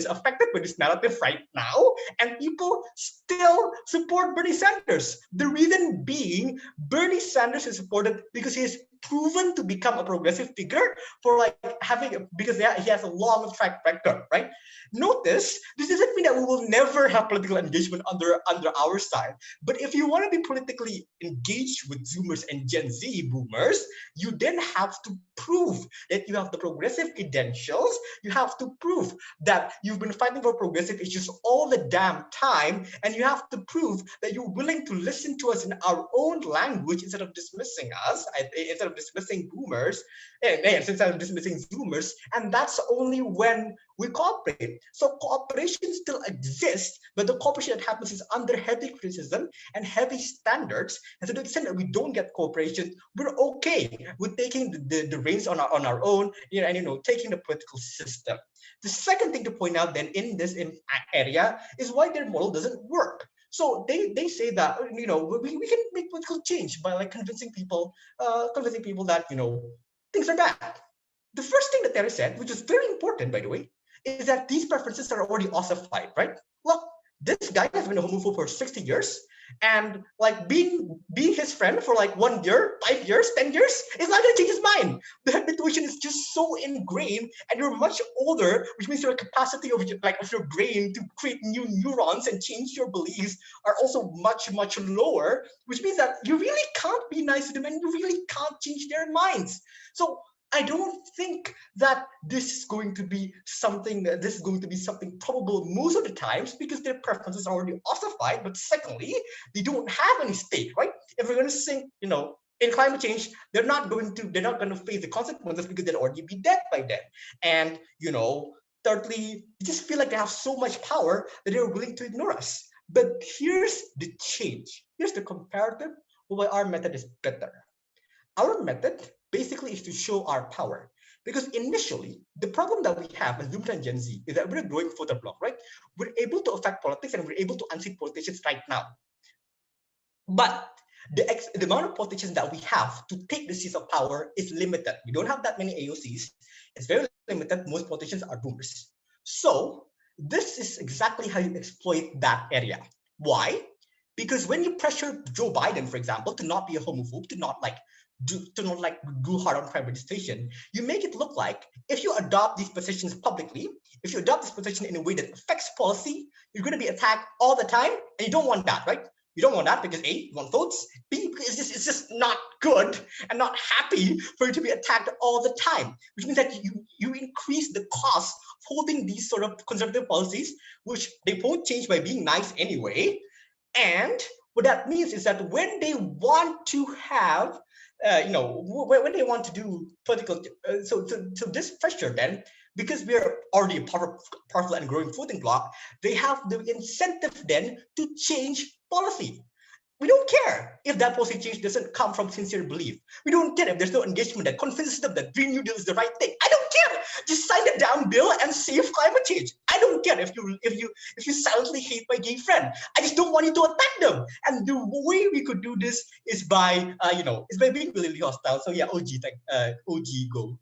Speaker 8: affected by this narrative right now, and people still support Bernie Sanders. The reason being, Bernie Sanders is supported because he is proven to become a progressive figure for like because he has a long track record, right? Notice this doesn't mean that we will never have political engagement under our side. But if you want to be politically engaged with Zoomers and Gen Z boomers, you then have to prove that you have the progressive credentials. You have to prove that you've been fighting for progressive issues all the damn time, and you have to prove that you're willing to listen to us in our own language instead of dismissing us, instead of dismissing boomers, instead of dismissing Zoomers. And that's only when we cooperate. So cooperation still exists, but the cooperation that happens is under heavy criticism and heavy standards. And to the extent that we don't get cooperation, we're okay with taking the reins on our own, and taking the political system. The second thing to point out then in this area is why their model doesn't work. So they say that we can make political change by like convincing people that things are bad. The first thing that Terry said, which is very important by the way, is that these preferences are already ossified, right? Look, this guy has been a homophobe for 60 years, and like being his friend for like 1 year, 5 years, 10 years is not going to change his mind. The habituation is just so ingrained, and you're much older, which means your capacity of your brain to create new neurons and change your beliefs are also much, much lower, which means that you really can't be nice to them and you really can't change their minds. So I don't think that this is going to be something probable most of the times, because their preferences are already ossified. But secondly, they don't have any stake, right? If we're going to think, in climate change, they're not going to face the consequences because they'll already be dead by then. And thirdly, they just feel like they have so much power that they're willing to ignore us. But here's the change. Here's the comparative why our method is better. Our method basically is to show our power. Because initially, the problem that we have as Zoomers and Gen Z is that we're a growing voter bloc, right? We're able to affect politics and we're able to unseat politicians right now. But the amount of politicians that we have to take the seats of power is limited. We don't have that many AOCs. It's very limited. Most politicians are boomers. So this is exactly how you exploit that area. Why? Because when you pressure Joe Biden, for example, to not be a homophobe, to not go hard on private legislation, you make it look like if you adopt these positions publicly, if you adopt this position in a way that affects policy, you're going to be attacked all the time, and you don't want that, right? You don't want that because A, you want votes, B, because it's just not good and not happy for you to be attacked all the time, which means that you increase the cost of holding these sort of conservative policies, which they won't change by being nice anyway. And what that means is that when they want to have, when they want to do political, so this pressure then because we are already a powerful and growing voting bloc, they have the incentive then to change policy. We don't care if that policy change doesn't come from sincere belief. We don't care if there's no engagement that convinces them that Green New Deal is the right thing. I don't care. Just sign the damn bill and save climate change. I don't care if you silently hate my gay friend. I just don't want you to attack them. And the way we could do this is by being really hostile. So yeah, OG go.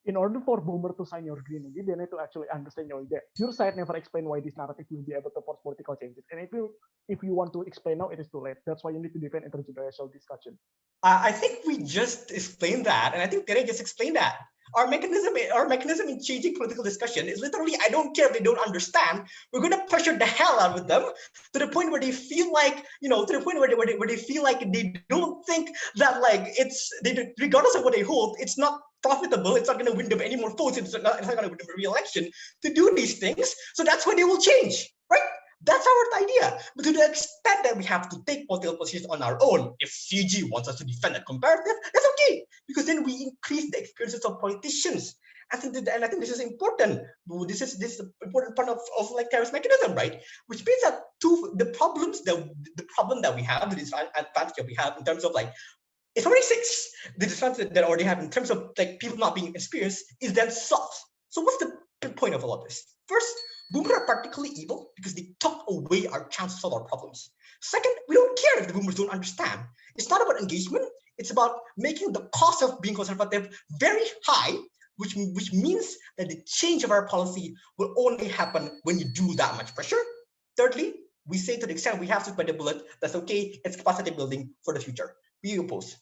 Speaker 2: In order for boomer to sign your green idea, they need to actually understand your idea. Your side never explain why this narrative will be able to force political changes. And if you want to explain now, it is too late. That's why you need to defend intergenerational discussion.
Speaker 8: I think we just explained that, and I think Tere just explained that. Our mechanism in changing political discussion is literally, I don't care if they don't understand. We're going to pressure the hell out of them to the point where they feel like, where they feel like they don't think that regardless of what they hold, it's not profitable. It's not going to win them any more votes. It's not going to win them a re-election to do these things. So that's when they will change, right? That's our idea. But to the extent that we have to take political positions on our own, if CG wants us to defend a comparative, that's okay, because then we increase the experiences of politicians. I think this is important. This is an important part of like Tara's mechanism, right? Which means that the problem that we have, the disadvantage that we have in terms of like, it's already 6. The disadvantage that already have in terms of like people not being experienced is then solved. So what's the point of all of this? First, boomers are particularly evil because they took away our chance to solve our problems. Second, we don't care if the boomers don't understand. It's not about engagement. It's about making the cost of being conservative very high, which means that the change of our policy will only happen when you do that much pressure. Thirdly, we say to the extent we have to bite the bullet, that's okay. It's capacity building for the future. We oppose.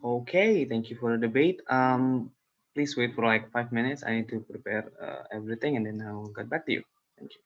Speaker 1: Okay, thank you for the debate. Please wait for like 5 minutes. I need to prepare everything and then I'll get back to you. Thank you.